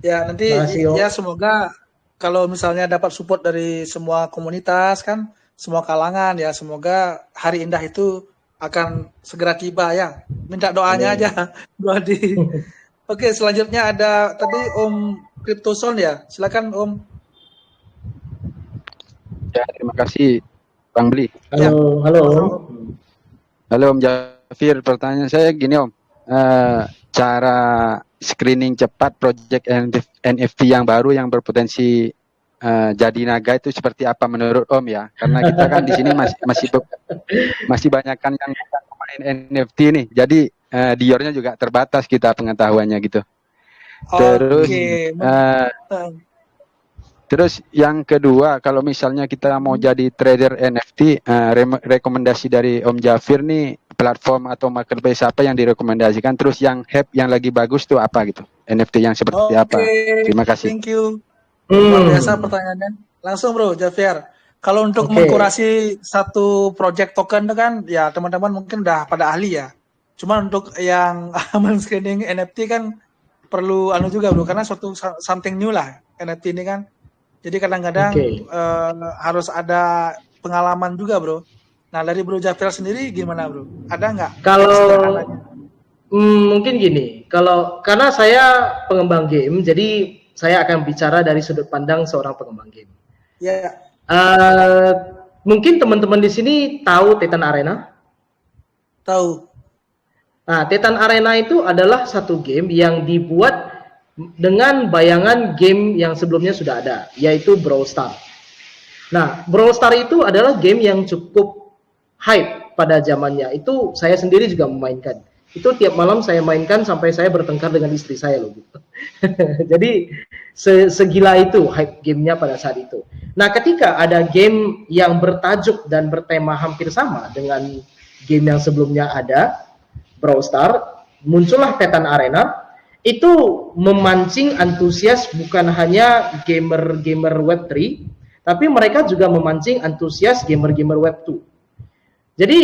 Ya, nanti Makasih, Om. ya semoga kalau misalnya dapat support dari semua komunitas kan, semua kalangan ya, semoga hari indah itu akan segera tiba ya. Minta doanya Amin. aja, Bu Adi. Oke, selanjutnya ada tadi Om Cryptoson ya. Silakan Om. Ya, terima kasih Bang Bli. Halo, halo. Halo Om Jafir, pertanyaan saya gini Om, cara screening cepat project NFT yang baru yang berpotensi jadi naga itu seperti apa menurut Om ya? Karena kita kan di sini masih banyak kan yang main NFT nih, jadi Diornya juga terbatas kita pengetahuannya gitu. Terus Terus yang kedua, kalau misalnya kita mau jadi trader NFT, rekomendasi dari Om Jafir nih, platform atau marketplace apa yang direkomendasikan? Terus yang hype yang lagi bagus tuh apa gitu? NFT yang seperti apa? Terima kasih. Thank you. Luar biasa pertanyaannya. Langsung Bro Jafir. Kalau untuk mengkurasi satu project token itu kan, ya teman-teman mungkin udah pada ahli ya. Cuma untuk yang men-screening NFT kan perlu juga Bro, karena suatu something new lah NFT ini kan. Jadi kadang-kadang harus ada pengalaman juga Bro. Nah dari Bro Jafir sendiri gimana Bro? Ada nggak? Kalau mungkin gini, karena saya pengembang game, jadi saya akan bicara dari sudut pandang seorang pengembang game. Ya. Mungkin teman-teman di sini tahu Titan Arena? Tahu. Nah, Titan Arena itu adalah satu game yang dibuat dengan bayangan game yang sebelumnya sudah ada, yaitu Brawl Stars. Nah, Brawl Stars itu adalah game yang cukup hype pada zamannya. Itu saya sendiri juga memainkan. Itu tiap malam saya mainkan sampai saya bertengkar dengan istri saya loh. Jadi segila itu hype gamenya pada saat itu. Nah, ketika ada game yang bertajuk dan bertema hampir sama dengan game yang sebelumnya ada, Brawl Stars, muncullah Titan Arena. Itu memancing antusias bukan hanya gamer-gamer Web3, tapi mereka juga memancing antusias gamer-gamer Web2. Jadi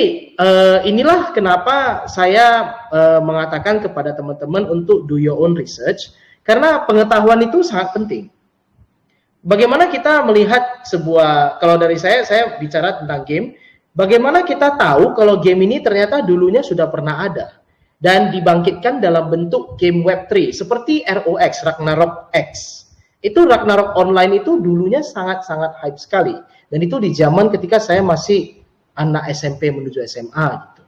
inilah kenapa saya mengatakan kepada teman-teman untuk do your own research, karena pengetahuan itu sangat penting. Bagaimana kita melihat sebuah, kalau dari saya bicara tentang game, bagaimana kita tahu kalau game ini ternyata dulunya sudah pernah ada dan dibangkitkan dalam bentuk game Web3 seperti ROX, Ragnarok X. Itu Ragnarok Online itu dulunya sangat-sangat hype sekali, dan itu di zaman ketika saya masih anak SMP menuju SMA gitu.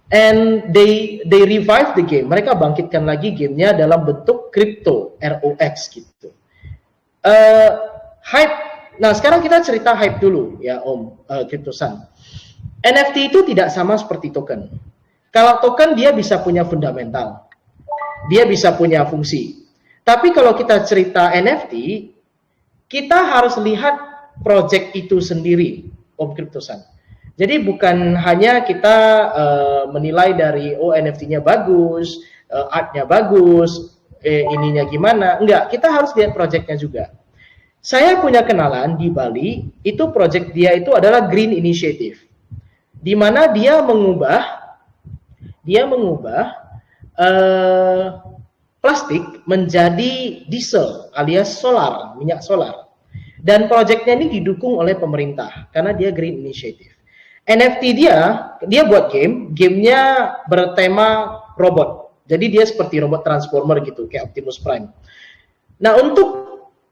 And they revive the game. Mereka bangkitkan lagi gamenya dalam bentuk crypto ROX gitu. Hype. Nah, sekarang kita cerita hype dulu ya Om Cryptosan. NFT itu tidak sama seperti token. Kalau token dia bisa punya fundamental, dia bisa punya fungsi. Tapi kalau kita cerita NFT, kita harus lihat project itu sendiri, Om Cryptosan. Jadi bukan hanya kita menilai dari NFT-nya bagus, art-nya bagus, ininya gimana. Enggak, kita harus lihat project-nya juga. Saya punya kenalan di Bali, itu project dia itu adalah Green Initiative, di mana dia mengubah plastik menjadi diesel alias solar, minyak solar. Dan projectnya ini didukung oleh pemerintah karena dia Green Initiative. NFT dia buat gamenya bertema robot. Jadi dia seperti robot Transformer gitu, kayak Optimus Prime. Nah, untuk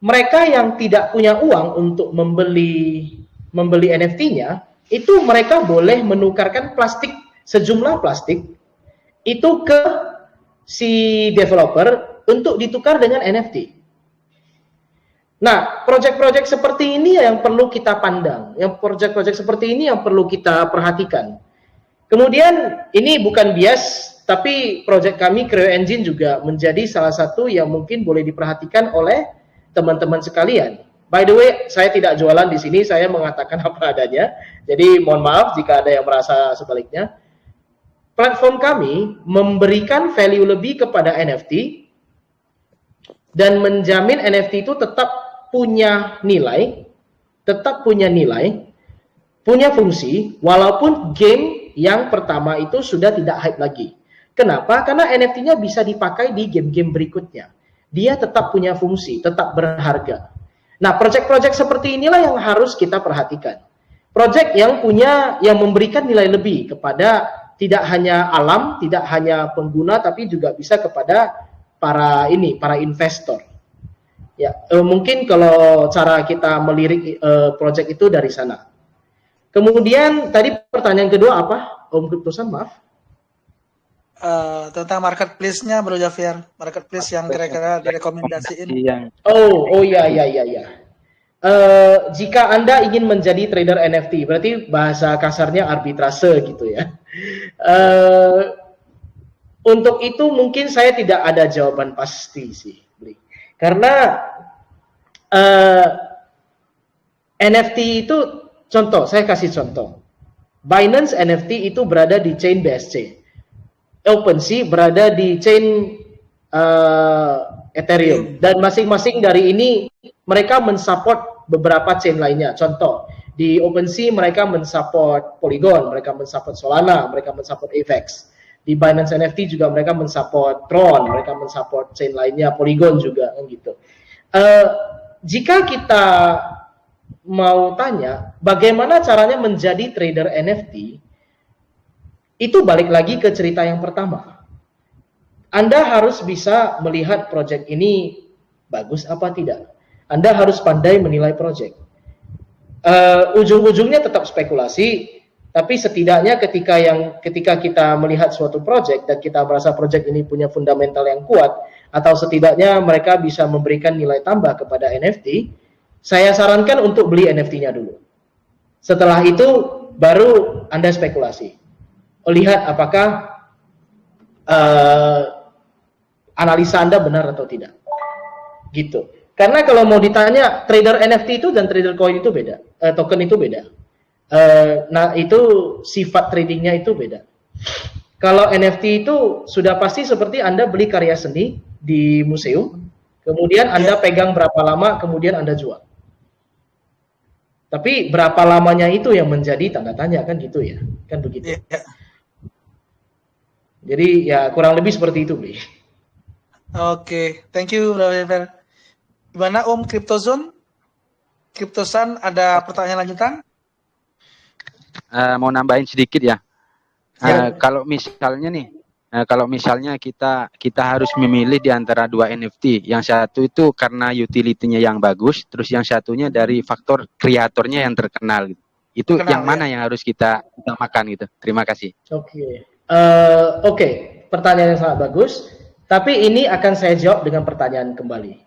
mereka yang tidak punya uang untuk membeli NFT-nya, itu mereka boleh menukarkan sejumlah plastik itu ke si developer untuk ditukar dengan NFT. Nah, proyek-proyek seperti ini yang perlu kita pandang, proyek-proyek seperti ini yang perlu kita perhatikan. Kemudian ini bukan bias, tapi proyek kami Creo Engine juga menjadi salah satu yang mungkin boleh diperhatikan oleh teman-teman sekalian. By the way, saya tidak jualan di sini, saya mengatakan apa adanya. Jadi mohon maaf jika ada yang merasa sebaliknya. Platform kami memberikan value lebih kepada NFT dan menjamin NFT itu tetap punya nilai, punya fungsi, walaupun game yang pertama itu sudah tidak hype lagi. Kenapa? Karena NFT-nya bisa dipakai di game-game berikutnya. Dia tetap punya fungsi, tetap berharga. Nah, proyek-proyek seperti inilah yang harus kita perhatikan. Proyek yang memberikan nilai lebih kepada tidak hanya alam, tidak hanya pengguna, tapi juga bisa kepada para investor. Ya, mungkin kalau cara kita melirik proyek itu dari sana. Kemudian tadi pertanyaan kedua apa, Om Cryptosan, maaf? Tentang marketplace-nya, Bro Javier. Marketplace yang kira-kira direkomendasiin. Oh iya. Jika Anda ingin menjadi trader NFT, berarti bahasa kasarnya arbitrase gitu ya. Untuk itu mungkin saya tidak ada jawaban pasti sih, karena NFT itu contoh, saya kasih contoh. Binance NFT itu berada di chain BSC. OpenSea berada di chain Ethereum, dan masing-masing dari ini mereka mensupport beberapa chain lainnya. Contoh, di OpenSea mereka mensupport Polygon, mereka mensupport Solana, mereka mensupport Avex. Di Binance NFT juga mereka mensupport Tron, mereka mensupport chain lainnya, Polygon juga, gitu. Jika kita mau tanya bagaimana caranya menjadi trader NFT, itu balik lagi ke cerita yang pertama. Anda harus bisa melihat proyek ini bagus apa tidak. Anda harus pandai menilai proyek. Ujung-ujungnya tetap spekulasi, tapi setidaknya ketika kita melihat suatu proyek dan kita merasa proyek ini punya fundamental yang kuat, atau setidaknya mereka bisa memberikan nilai tambah kepada NFT, saya sarankan untuk beli NFT-nya dulu. Setelah itu baru Anda spekulasi. Lihat apakah analisa Anda benar atau tidak, gitu. Karena kalau mau ditanya trader NFT itu dan trader coin itu beda, token itu beda. Nah itu sifat tradingnya itu beda. Kalau NFT itu sudah pasti seperti Anda beli karya seni di museum, kemudian Anda pegang berapa lama, kemudian Anda jual. Tapi berapa lamanya itu yang menjadi tanda tanya, kan gitu ya, kan begitu. Jadi ya kurang lebih seperti itu, Bli. Oke, thank you, Bro Javier. Gimana Om Cryptozone? Cryptosan ada pertanyaan lanjutan? Mau nambahin sedikit ya. Kalau misalnya kita harus memilih di antara dua NFT, yang satu itu karena utility-nya yang bagus, terus yang satunya dari faktor kreatornya yang terkenal. Itu yang mana yang harus kita utamakan gitu. Terima kasih. Oke, pertanyaan yang sangat bagus. Tapi ini akan saya jawab dengan pertanyaan kembali.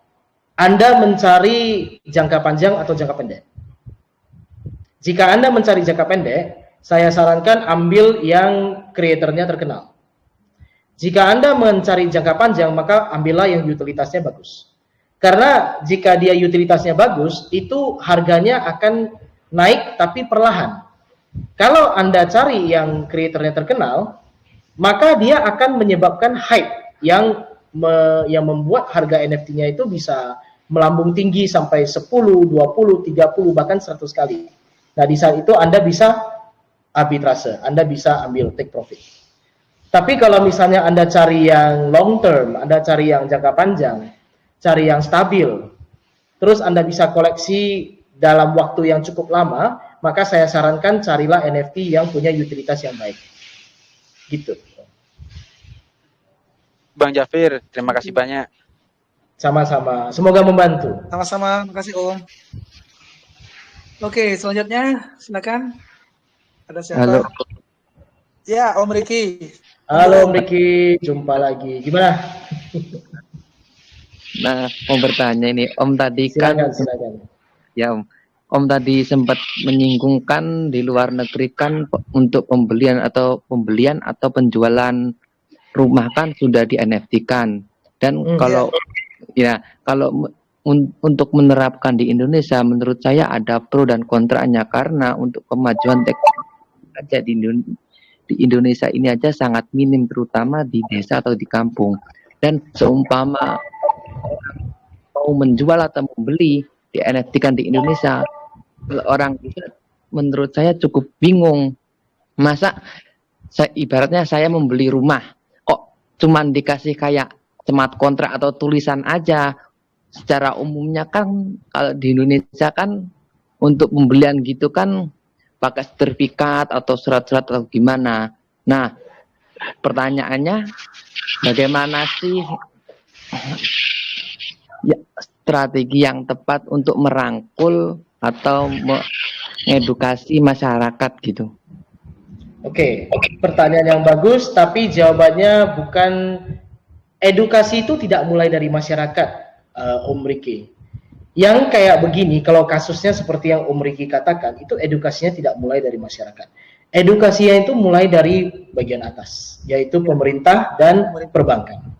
Anda mencari jangka panjang atau jangka pendek? Jika Anda mencari jangka pendek, saya sarankan ambil yang kreatornya terkenal. Jika Anda mencari jangka panjang, maka ambillah yang utilitasnya bagus. Karena jika dia utilitasnya bagus, itu harganya akan naik tapi perlahan. Kalau Anda cari yang kreatornya terkenal, maka dia akan menyebabkan hype yang membuat harga NFT-nya itu bisa melambung tinggi sampai 10, 20, 30, bahkan 100 kali. Nah, di saat itu Anda bisa arbitrase, Anda bisa ambil take profit. Tapi kalau misalnya Anda cari yang long term, Anda cari yang jangka panjang, cari yang stabil, terus Anda bisa koleksi dalam waktu yang cukup lama, maka saya sarankan carilah NFT yang punya utilitas yang baik. Gitu. Bang Jafir, terima kasih banyak. Sama-sama. Semoga membantu. Sama-sama, makasih Om. Oke, selanjutnya silakan. Ada siapa? Halo. Ya, Om Riki. Halo Om Riki, jumpa lagi. Gimana? Nah, mau bertanya ini, Om tadi Silakan. Ya Om tadi sempat menyinggungkan di luar negeri kan untuk pembelian atau penjualan rumah kan sudah di NFT kan. Dan kalau untuk menerapkan di Indonesia, menurut saya ada pro dan kontranya, karena untuk kemajuan teknologi aja di Indonesia ini aja sangat minim, terutama di desa atau di kampung. Dan seumpama mau menjual atau membeli di NFT kan di Indonesia, orang menurut saya cukup bingung. Masa ibaratnya saya membeli rumah, kok cuman dikasih kayak smart kontrak atau tulisan aja. Secara umumnya kan kalau di Indonesia kan untuk pembelian gitu kan pakai sertifikat atau surat-surat atau gimana. Nah, pertanyaannya bagaimana sih ya, strategi yang tepat untuk merangkul atau mengedukasi masyarakat gitu? Oke, pertanyaan yang bagus, tapi jawabannya bukan. Edukasi itu tidak mulai dari masyarakat, Om Riki. Yang kayak begini, kalau kasusnya seperti yang Om Riki katakan, itu edukasinya tidak mulai dari masyarakat. Edukasinya itu mulai dari bagian atas, yaitu pemerintah dan perbankan.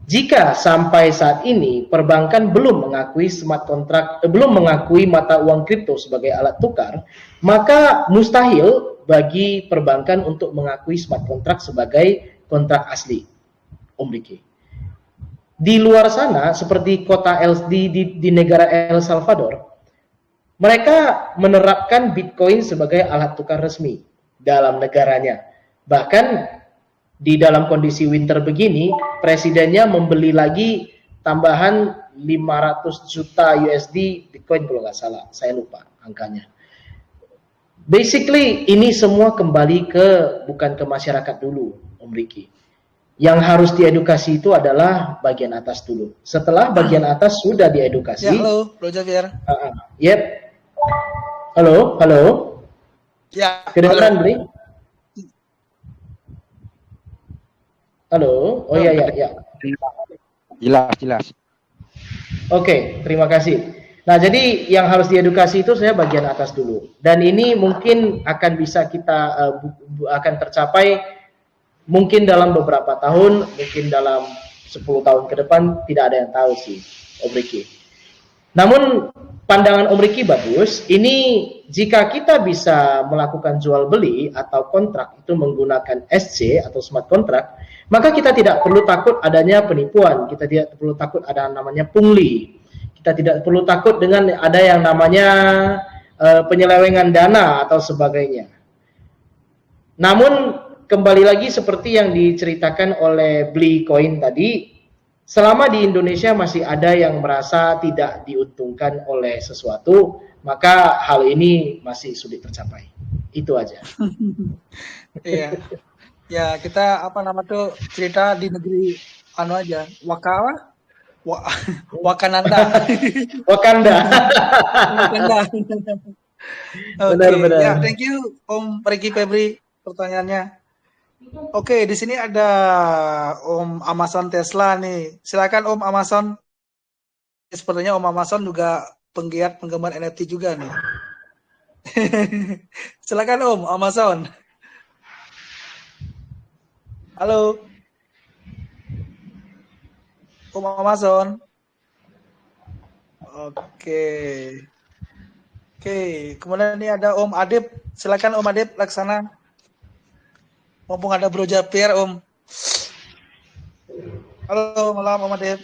Jika sampai saat ini perbankan belum mengakui smart contract, belum mengakui mata uang kripto sebagai alat tukar, maka mustahil bagi perbankan untuk mengakui smart contract sebagai kontrak asli, Om Riki. Di luar sana, seperti di negara El Salvador, mereka menerapkan Bitcoin sebagai alat tukar resmi dalam negaranya. Bahkan di dalam kondisi winter begini, presidennya membeli lagi tambahan 500 juta USD Bitcoin kalau nggak salah, saya lupa angkanya. Basically ini semua kembali bukan ke masyarakat dulu, Om Riki. Yang harus diedukasi itu adalah bagian atas dulu. Setelah bagian atas sudah diedukasi. Ya, halo, Bro Javier. Yep. Halo. Ya. Kedengaran, Bri? Halo. Oh ya. Jelas. Oke, terima kasih. Nah, jadi yang harus diedukasi itu saya bagian atas dulu. Dan ini mungkin akan bisa akan tercapai mungkin dalam beberapa tahun, mungkin dalam 10 tahun ke depan, tidak ada yang tahu sih, Om Riki. Namun pandangan Om Riki bagus. Ini jika kita bisa melakukan jual beli atau kontrak itu menggunakan SC atau smart contract, maka kita tidak perlu takut adanya penipuan, kita tidak perlu takut ada namanya pungli, kita tidak perlu takut dengan ada yang namanya penyelewengan dana atau sebagainya. Namun kembali lagi seperti yang diceritakan oleh Bli Coin tadi, selama di Indonesia masih ada yang merasa tidak diuntungkan oleh sesuatu, maka hal ini masih sulit tercapai. Itu aja. Iya. Ya, kita cerita di negeri aja. Wakananda. Wakanda. Benar-benar. Ya, thank you Om Riki Febri pertanyaannya. Oke, di sini ada Om Amazon Tesla nih. Silakan Om Amazon. Sepertinya Om Amazon juga penggemar NFT juga nih. Silakan Om, Amazon. Halo, Om Amazon. Oke. Oke, kemudian ini ada Om Adib. Silakan Om Adib Laksana. Mumpung ada Bro Japir, Om. Halo, malam Om Adib.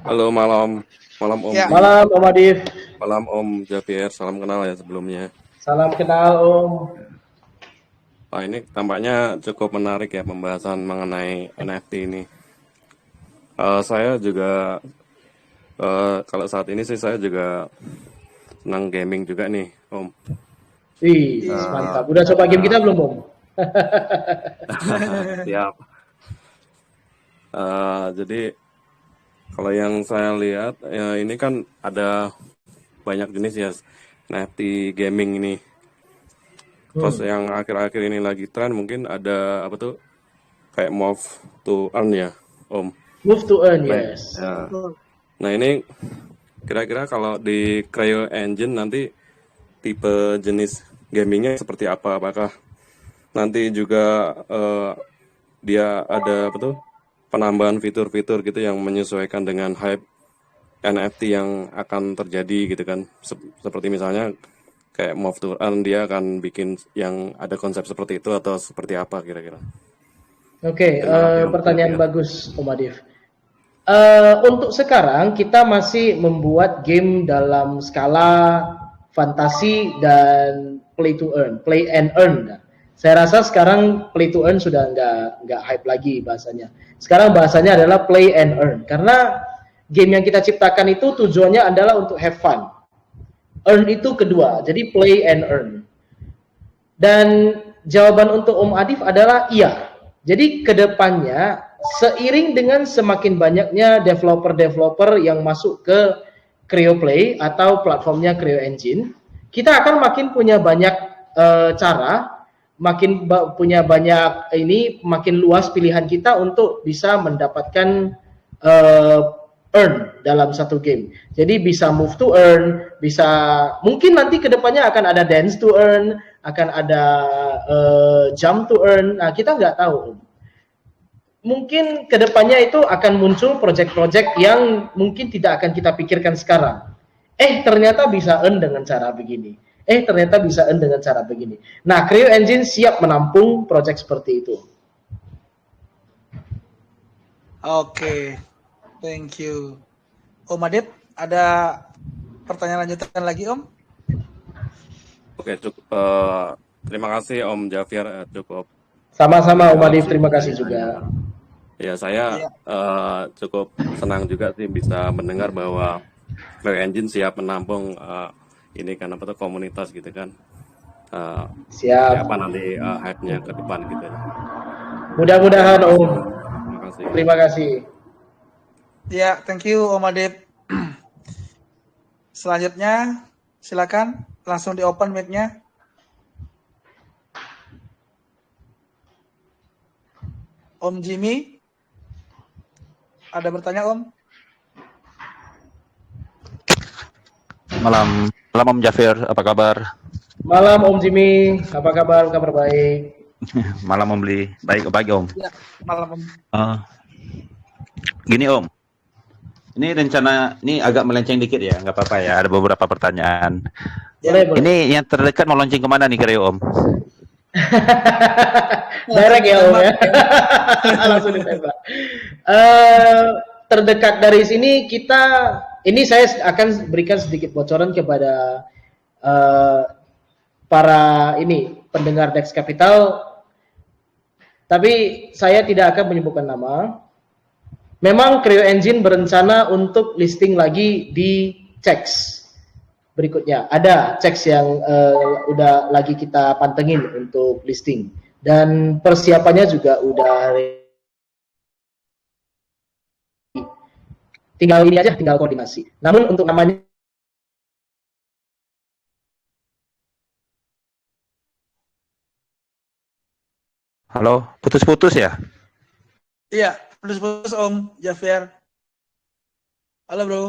Halo, malam Om Ya. Bli, Malam Om Adif. malam Om Javier, salam kenal ya sebelumnya. Salam kenal Om. Pak, ini tampaknya cukup menarik ya pembahasan mengenai NFT ini. Saya juga kalau saat ini sih saya juga senang gaming juga nih, Om. Wih, mantap. Udah coba game kita belum Om? Siap. Jadi kalau yang saya lihat ya ini kan ada banyak jenis ya NFT gaming ini. Terus yang akhir-akhir ini lagi tren mungkin ada apa tuh kayak move to earn ya, Om. Move to earn, Nah, yes. ya. Nah ini kira-kira kalau di Creo Engine nanti tipe jenis gamingnya seperti apa? Apakah nanti juga dia ada apa tuh penambahan fitur-fitur gitu yang menyesuaikan dengan hype NFT yang akan terjadi gitu kan? Seperti misalnya kayak Move to Earn dia akan bikin yang ada konsep seperti itu atau seperti apa kira-kira? Oke, Terima kasih, Om pertanyaan Javier. bagus Om Adif. Untuk sekarang kita masih membuat game dalam skala fantasi dan play to earn, play and earn. Saya rasa sekarang play to earn sudah nggak hype lagi bahasanya. Sekarang bahasanya adalah play and earn karena game yang kita ciptakan itu tujuannya adalah untuk have fun. Earn itu kedua, jadi play and earn. Dan jawaban untuk Om Adif adalah iya. Jadi kedepannya seiring dengan semakin banyaknya developer-developer yang masuk ke CreoPlay atau platformnya Creo Engine, kita akan makin punya banyak cara, makin punya banyak makin luas pilihan kita untuk bisa mendapatkan earn dalam satu game. Jadi bisa move to earn, bisa mungkin nanti kedepannya akan ada dance to earn, akan ada jump to earn. Nah kita nggak tahu. Mungkin kedepannya itu akan muncul project-project yang mungkin tidak akan kita pikirkan sekarang. Ternyata bisa earn dengan cara begini. Ternyata bisa earn dengan cara begini. Nah, Creo Engine siap menampung project seperti itu. Oke, thank you. Om Adib, ada pertanyaan lanjutan lagi Om? Oke, cukup. Terima kasih Om Javier, cukup. Sama-sama Om Adib, terima kasih juga. Ya, saya cukup senang juga sih bisa mendengar bahwa Creo Engine siap menampung ini kan apa tuh komunitas gitu kan. Siap. Apa nanti hype-nya ke depan gitu. Mudah-mudahan Om. Terima kasih. Terima kasih. Ya, thank you Om Adib. Selanjutnya, silakan langsung di open mic-nya. Om Jimmy, ada bertanya Om? Malam Om Jafir, apa kabar? Malam Om Jimmy, apa kabar? Kabar baik. Malam Om Bli, baik Om. Ya, malam Om. Gini Om, ini rencana ini agak melenceng dikit ya, nggak apa-apa ya. Ada beberapa pertanyaan. Boleh. Ini yang terdekat mau launching kemana nih Creo Om? Direct ya Om ya. Langsung ditembak. Terdekat dari sini ini saya akan berikan sedikit bocoran kepada para pendengar Dex Capital. Tapi saya tidak akan menyebutkan nama. Memang Creo Engine berencana untuk listing lagi di CEX berikutnya. Ada CEX yang udah lagi kita pantengin untuk listing. Dan persiapannya juga udah tinggal koordinasi. Namun untuk namanya Halo, putus-putus ya? Iya, putus-putus Om Javier. Halo Bro.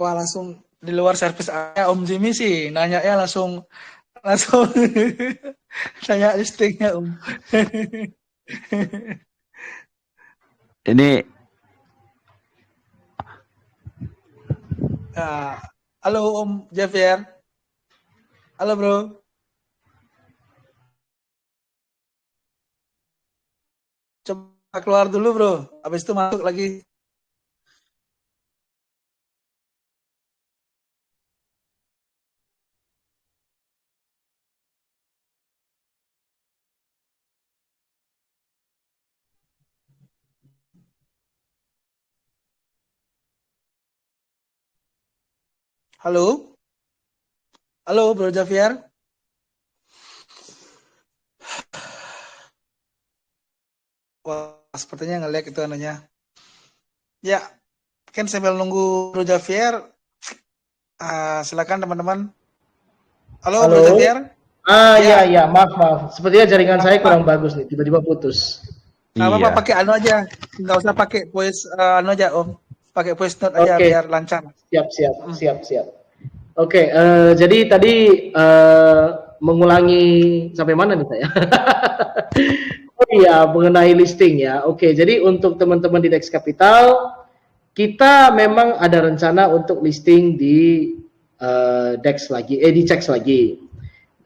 Wah, langsung di luar servis area Om Jimmy sih nanya ya langsung tanya listingnya Om. Ini Nah, halo Om Javier. Halo bro. Coba keluar dulu bro. Habis itu masuk lagi. Halo. Halo bro Javier. Wah, sepertinya nge-lag itu anaknya. Ya, kan sambil nunggu Bro Javier, silakan teman-teman. Halo, Bro Halo. Javier. Iya, iya, maaf. Sepertinya jaringan Nggak saya apa-apa. kurang bagus nih, tiba-tiba putus. Nggak apa-apa, iya. pakai anu aja. Nggak usah pakai voice anu aja, Om. Pakai voice note aja Oke, biar lancar. siap. Oke, jadi tadi mengulangi sampai mana nih saya? Oh iya, mengenai listing ya. Oke, jadi untuk teman-teman di Dex Capital, kita memang ada rencana untuk listing di Dex lagi, di Cex lagi.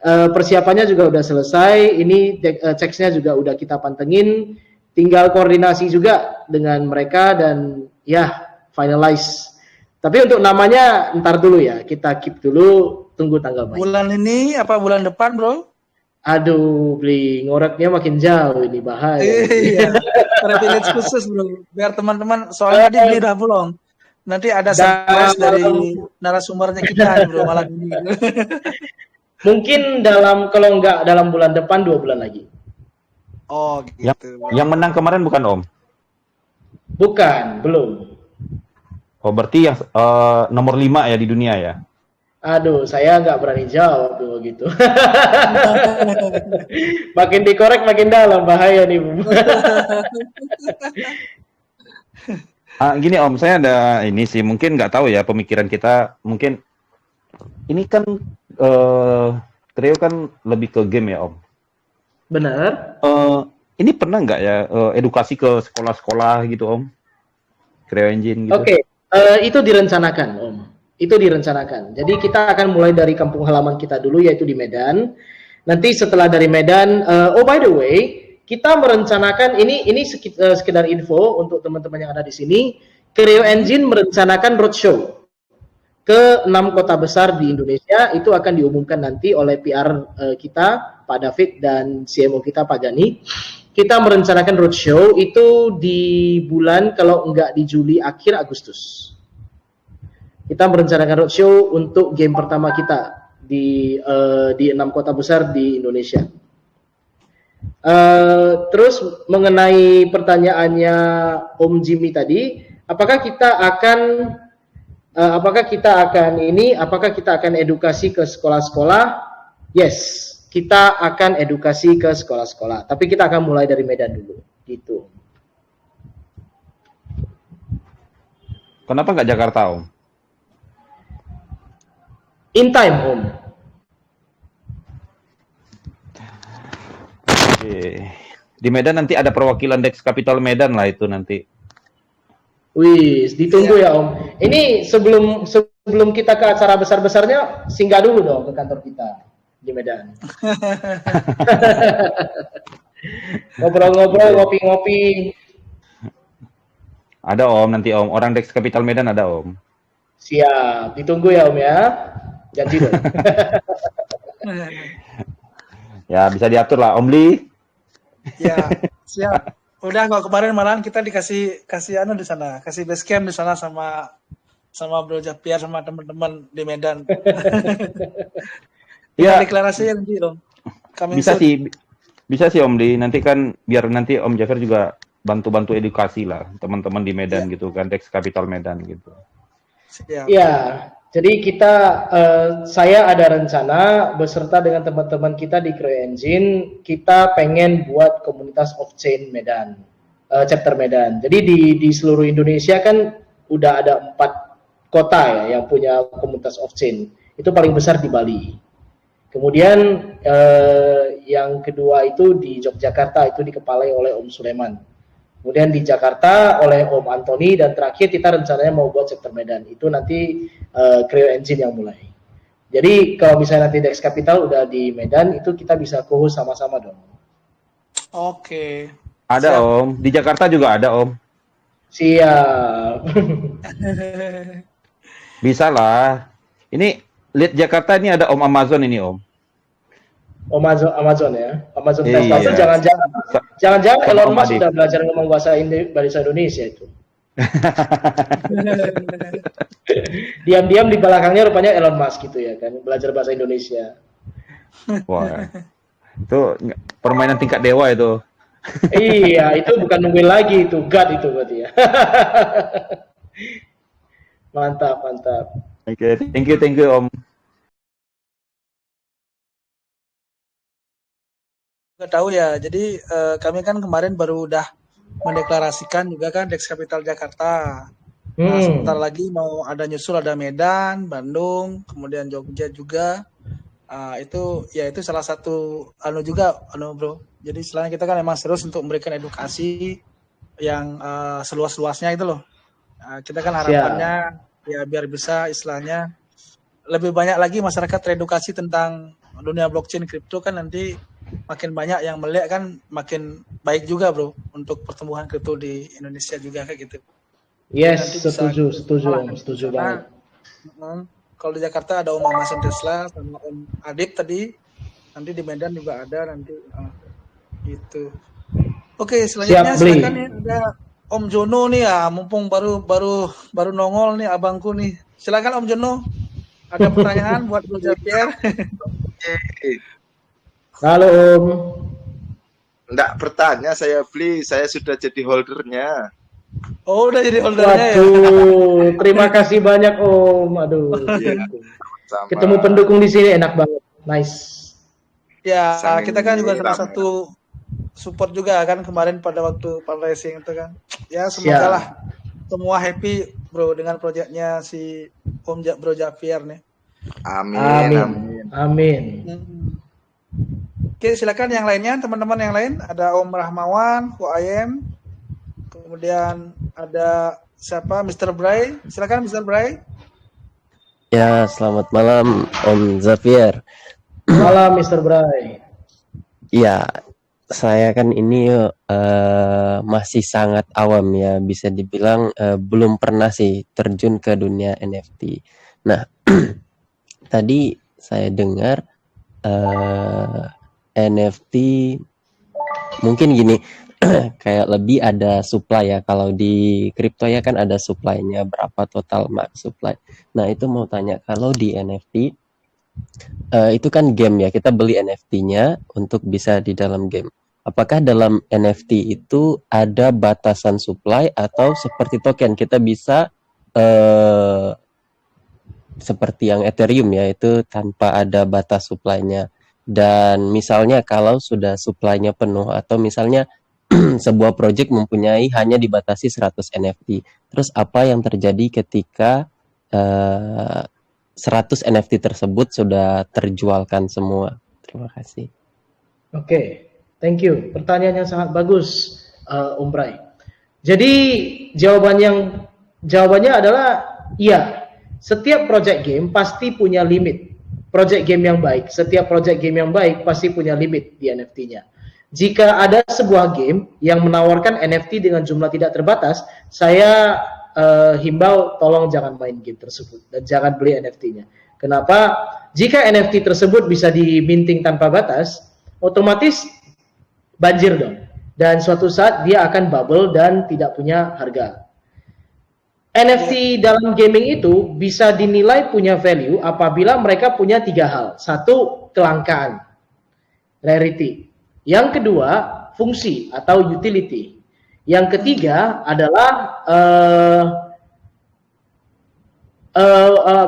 Persiapannya juga udah selesai. Ini Cexnya juga udah kita pantengin. Tinggal koordinasi juga dengan mereka dan ya finalize. Tapi untuk namanya ntar dulu ya, kita keep dulu, tunggu tanggal main. Bulan ini apa bulan depan, Bro? Aduh, Bli, ngoreknya makin jauh ini, bahaya. Iya, privilege khusus Bro. Biar teman-teman, soalnya tadi Bli udah belum. Nanti ada surprise dari narasumbernya kita Bro malam ini. Mungkin kalau nggak dalam bulan depan, 2 bulan lagi. Oh gitu. Yang menang kemarin bukan Om? Bukan, belum. Oh, berarti yang nomor 5 ya di dunia ya? Aduh, saya nggak berani jawab tuh gitu. Makin dikorek makin dalam, bahaya nih, Bu. Gini Om, saya ada ini sih, mungkin nggak tahu ya pemikiran kita, mungkin ini kan Trio kan lebih ke game ya Om. Benar. Ini pernah nggak ya edukasi ke sekolah-sekolah gitu Om? Creo Engine gitu. Oke, itu direncanakan Om. Itu direncanakan. Jadi kita akan mulai dari kampung halaman kita dulu, yaitu di Medan. Nanti setelah dari Medan, oh by the way, kita merencanakan ini sekedar info untuk teman-teman yang ada di sini. Creo Engine merencanakan roadshow ke 6 kota besar di Indonesia. Itu akan diumumkan nanti oleh PR kita, Pak David, dan CMO kita, Pak Gani. Kita merencanakan roadshow itu di bulan, kalau enggak di Juli, akhir Agustus. Kita merencanakan roadshow untuk game pertama kita di 6 kota besar di Indonesia. Terus mengenai pertanyaannya Om Jimmy tadi, apakah kita akan edukasi ke sekolah-sekolah? Yes, kita akan edukasi ke sekolah-sekolah. Tapi kita akan mulai dari Medan dulu, gitu. Kenapa nggak Jakarta Om? In time, Om. Oke. Di Medan nanti ada perwakilan Dex Capital Medan lah itu nanti. Wih, ditunggu ya Om. Ini sebelum kita ke acara besar-besarnya, singgah dulu dong ke kantor kita di Medan. Ngobrol-ngobrol, ngopi-ngopi. Ada Om nanti Om. Orang Dex Capital Medan ada Om. Siap, ditunggu ya Om ya. Janji dong. Ya bisa diatur lah Om Li. Ya, siap. Udah kok kemarin malahan kita dikasih anu di sana, kasih base camp di sana sama Bro Javier sama teman-teman di Medan. Ya, deklarasi nanti Om. Bisa sih Om Li. Nanti kan biar nanti Om Javier juga bantu-bantu edukasi lah teman-teman di Medan gitu kan, Dex Capital Medan gitu. Siap. Ya, jadi saya ada rencana beserta dengan teman-teman kita di Creo Engine, kita pengen buat komunitas off-chain Medan, chapter Medan. Jadi di seluruh Indonesia kan udah ada kota ya yang punya komunitas off-chain. Itu paling besar di Bali. Kemudian yang kedua itu di Yogyakarta, itu dikepalai oleh Om Sulaiman. Kemudian di Jakarta oleh Om Anthony, dan terakhir kita rencananya mau buat sektor Medan. Itu nanti Creo Engine yang mulai. Jadi kalau misalnya nanti Dex Capital udah di Medan, itu kita bisa co-host sama-sama dong. Oke. Ada Siap. Om, di Jakarta juga ada Om. Siap. Bisa lah. Ini lead Jakarta ini ada Om Amazon ini Om. Amazon ya, Amazon Tesla itu Iya. jangan-jangan Sama Elon Om Musk Adi. sudah belajar ngomong bahasa Indonesia itu. Diam-diam di belakangnya rupanya Elon Musk gitu ya kan, belajar bahasa Indonesia. Wah, itu permainan tingkat dewa itu. Iya, itu bukan nungguin lagi, itu God itu berarti ya. Mantap, mantap. Oke, thank you Om. Nggak tahu ya, jadi kami kan kemarin baru udah mendeklarasikan juga kan Dex Capital Jakarta. Nah, sebentar lagi mau ada nyusul, ada Medan, Bandung, kemudian Jogja juga. Itu salah satu bro. Jadi selain kita kan emang serius untuk memberikan edukasi yang seluas-luasnya itu loh. Kita kan harapannya ya biar bisa istilahnya lebih banyak lagi masyarakat teredukasi tentang dunia blockchain kripto, kan nanti makin banyak yang melek kan makin baik juga bro untuk pertumbuhan kripto di Indonesia juga kayak gitu. Yes, setuju banget. Kalau di Jakarta ada Om Amazon Tesla sama Om Adip tadi, nanti di Medan juga ada nanti gitu. Oke, selanjutnya silakan nih ada Om Jono nih ya, mumpung baru nongol nih abangku nih. Silakan Om Jono. Ada pertanyaan buat Bro Javier? Halo Om. Enggak bertanya, saya beli, saya sudah jadi holdernya. Oh, udah jadi holdernya ya? Waduh, terima kasih banyak Om. Aduh. Sama. Ketemu pendukung di sini enak banget. Nice. Ya, kita kan juga salah satu support juga kan kemarin pada waktu fundraising itu kan. Ya, semoga lah semua happy bro dengan proyeknya si Bro Javier nih. Amin. Oke, silakan yang lainnya, teman-teman yang lain. Ada Om Rahmawan, Ayem, kemudian ada siapa? Mr. Bray. Silakan Mr. Bray. Ya, selamat malam Om Javier. Malam Mr. Bray. Ya, saya kan ini masih sangat awam ya, bisa dibilang belum pernah sih terjun ke dunia NFT. Nah, tadi saya dengar NFT mungkin gini, kayak lebih ada supply ya. Kalau di kripto ya kan ada supply-nya, berapa total max supply. Nah, itu mau tanya, kalau di NFT itu kan game ya, kita beli NFT-nya untuk bisa di dalam game. Apakah dalam NFT itu ada batasan supply atau seperti token kita bisa seperti yang Ethereum ya, itu tanpa ada batas supply-nya? Dan misalnya kalau sudah supply-nya penuh, atau misalnya sebuah project mempunyai hanya dibatasi 100 NFT, terus apa yang terjadi ketika 100 NFT tersebut sudah terjualkan semua? Terima kasih. Oke, thank you. Pertanyaannya sangat bagus, Om Bray. Jadi jawabannya adalah iya. Setiap project game pasti punya limit. Project game yang baik, setiap project game yang baik pasti punya limit di NFT-nya. Jika ada sebuah game yang menawarkan NFT dengan jumlah tidak terbatas, saya himbau tolong jangan main game tersebut dan jangan beli NFT-nya. Kenapa? Jika NFT tersebut bisa diminting tanpa batas, otomatis banjir dong. Dan suatu saat dia akan bubble dan tidak punya harga. NFT dalam gaming itu bisa dinilai punya value apabila mereka punya 3 hal. 1, kelangkaan, rarity. Yang kedua, fungsi atau utility. Yang ketiga adalah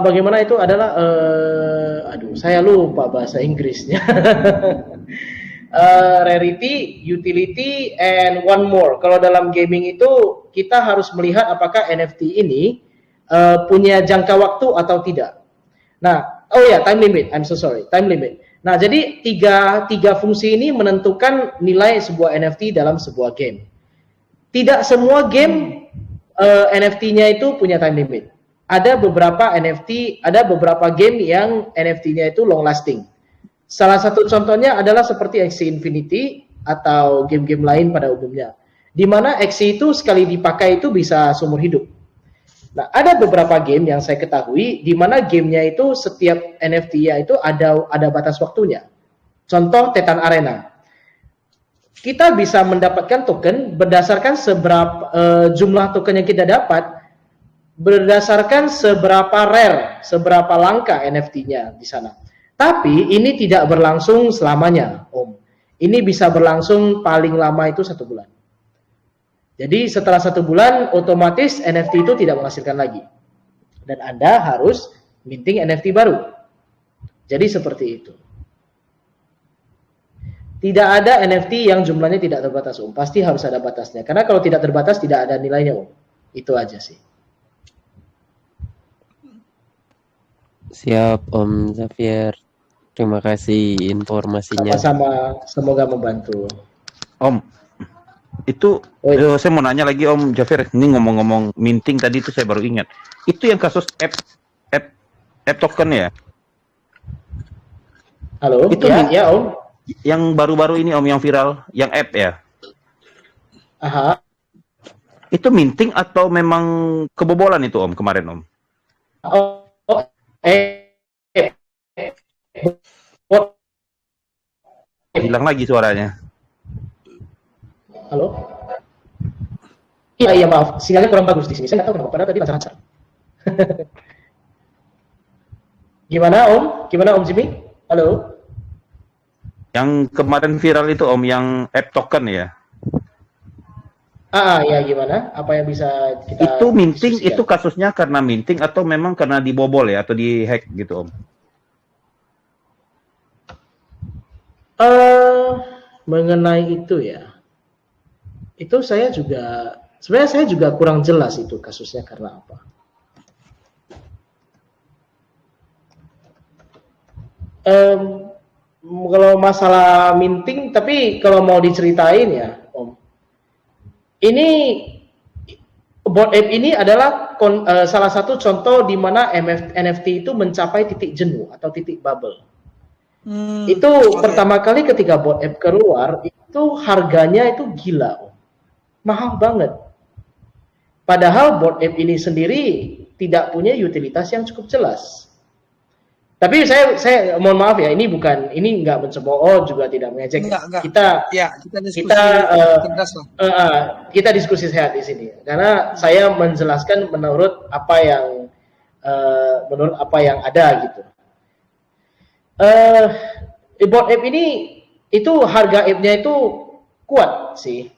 bagaimana itu adalah saya lupa bahasa Inggrisnya. Rarity, utility, and one more. Kalau dalam gaming itu kita harus melihat apakah NFT ini punya jangka waktu atau tidak. Nah, oh ya, time limit. I'm so sorry, time limit. Nah, jadi tiga fungsi ini menentukan nilai sebuah NFT dalam sebuah game. Tidak semua game NFT-nya itu punya time limit. Ada beberapa NFT, ada beberapa game yang NFT-nya itu long lasting. Salah satu contohnya adalah seperti Axie Infinity atau game-game lain pada umumnya, di mana Axie itu sekali dipakai itu bisa seumur hidup. Nah, ada beberapa game yang saya ketahui di mana gamenya itu setiap NFT-nya itu ada batas waktunya. Contoh Titan Arena. Kita bisa mendapatkan token berdasarkan seberapa jumlah token yang kita dapat, berdasarkan seberapa rare, seberapa langka NFT-nya di sana. Tapi ini tidak berlangsung selamanya, Om. Ini bisa berlangsung paling lama itu 1 bulan. Jadi setelah 1 bulan, otomatis NFT itu tidak menghasilkan lagi. Dan Anda harus minting NFT baru. Jadi seperti itu. Tidak ada NFT yang jumlahnya tidak terbatas, Om. Pasti harus ada batasnya. Karena kalau tidak terbatas, tidak ada nilainya, Om. Itu aja sih. Siap, Om Zafir. Terima kasih informasinya. Sama-sama, semoga membantu. Om, itu saya mau nanya lagi Om Jafir. Ini ngomong-ngomong minting tadi itu saya baru ingat. Itu yang kasus app token ya? Halo, itu ya Om. Yang baru-baru ini Om, yang viral, yang app ya? Aha. Itu minting atau memang kebobolan itu Om kemarin Om? Hilang lagi suaranya. Halo? Iya, maaf. Sinyalnya kurang bagus di sini. Saya nggak tahu kenapa, padahal tadi lancar-lancar. Gimana Om? Gimana Om Jimmy? Halo? Yang kemarin viral itu Om, yang app token ya? Ya gimana? Apa yang bisa kita... Itu minting, itu kasusnya karena minting atau memang karena dibobol ya, atau dihack gitu Om? Mengenai itu ya, itu saya juga, sebenarnya saya juga kurang jelas itu kasusnya karena apa. Kalau masalah minting, tapi kalau mau diceritain ya, Om, ini Bored Ape ini adalah salah satu contoh di mana NFT itu mencapai titik jenuh atau titik bubble. Itu pertama kali ketika Bored Ape keluar, itu harganya itu gila, Om. Mahal banget. Padahal Bored Ape ini sendiri tidak punya utilitas yang cukup jelas. Tapi saya mohon maaf ya, ini nggak mencemooh, juga tidak mengejek. Kita diskusi sehat di sini, karena saya menjelaskan menurut apa yang ada gitu. Bored Ape ini itu harga ape-nya itu kuat sih.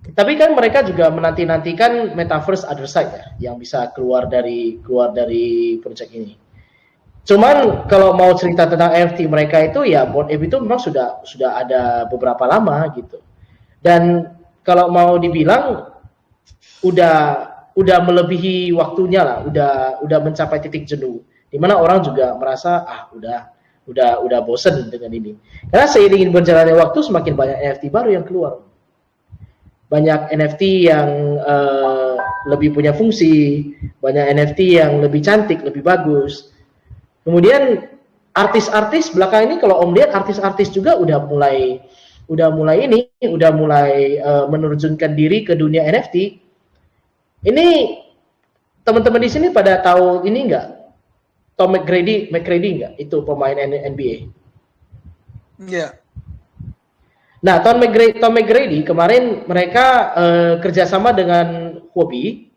Tapi kan mereka juga menanti-nantikan Metaverse Other Side ya, yang bisa keluar dari proyek ini. Cuman kalau mau cerita tentang NFT mereka itu ya, Bored Ape itu memang sudah ada beberapa lama gitu. Dan kalau mau dibilang udah melebihi waktunya lah, udah mencapai titik jenuh. Dimana orang juga merasa udah bosen dengan ini. Karena seiring berjalannya waktu semakin banyak NFT baru yang keluar. Banyak NFT yang lebih punya fungsi, banyak NFT yang lebih cantik, lebih bagus. Kemudian artis-artis belakang ini kalau Om lihat artis-artis juga udah mulai menerjunkan diri ke dunia NFT. Ini teman-teman di sini pada tahu ini enggak? Tom McGrady enggak? Itu pemain NBA. Iya. Nah, Tom McGrady kemarin mereka kerjasama dengan Huobi.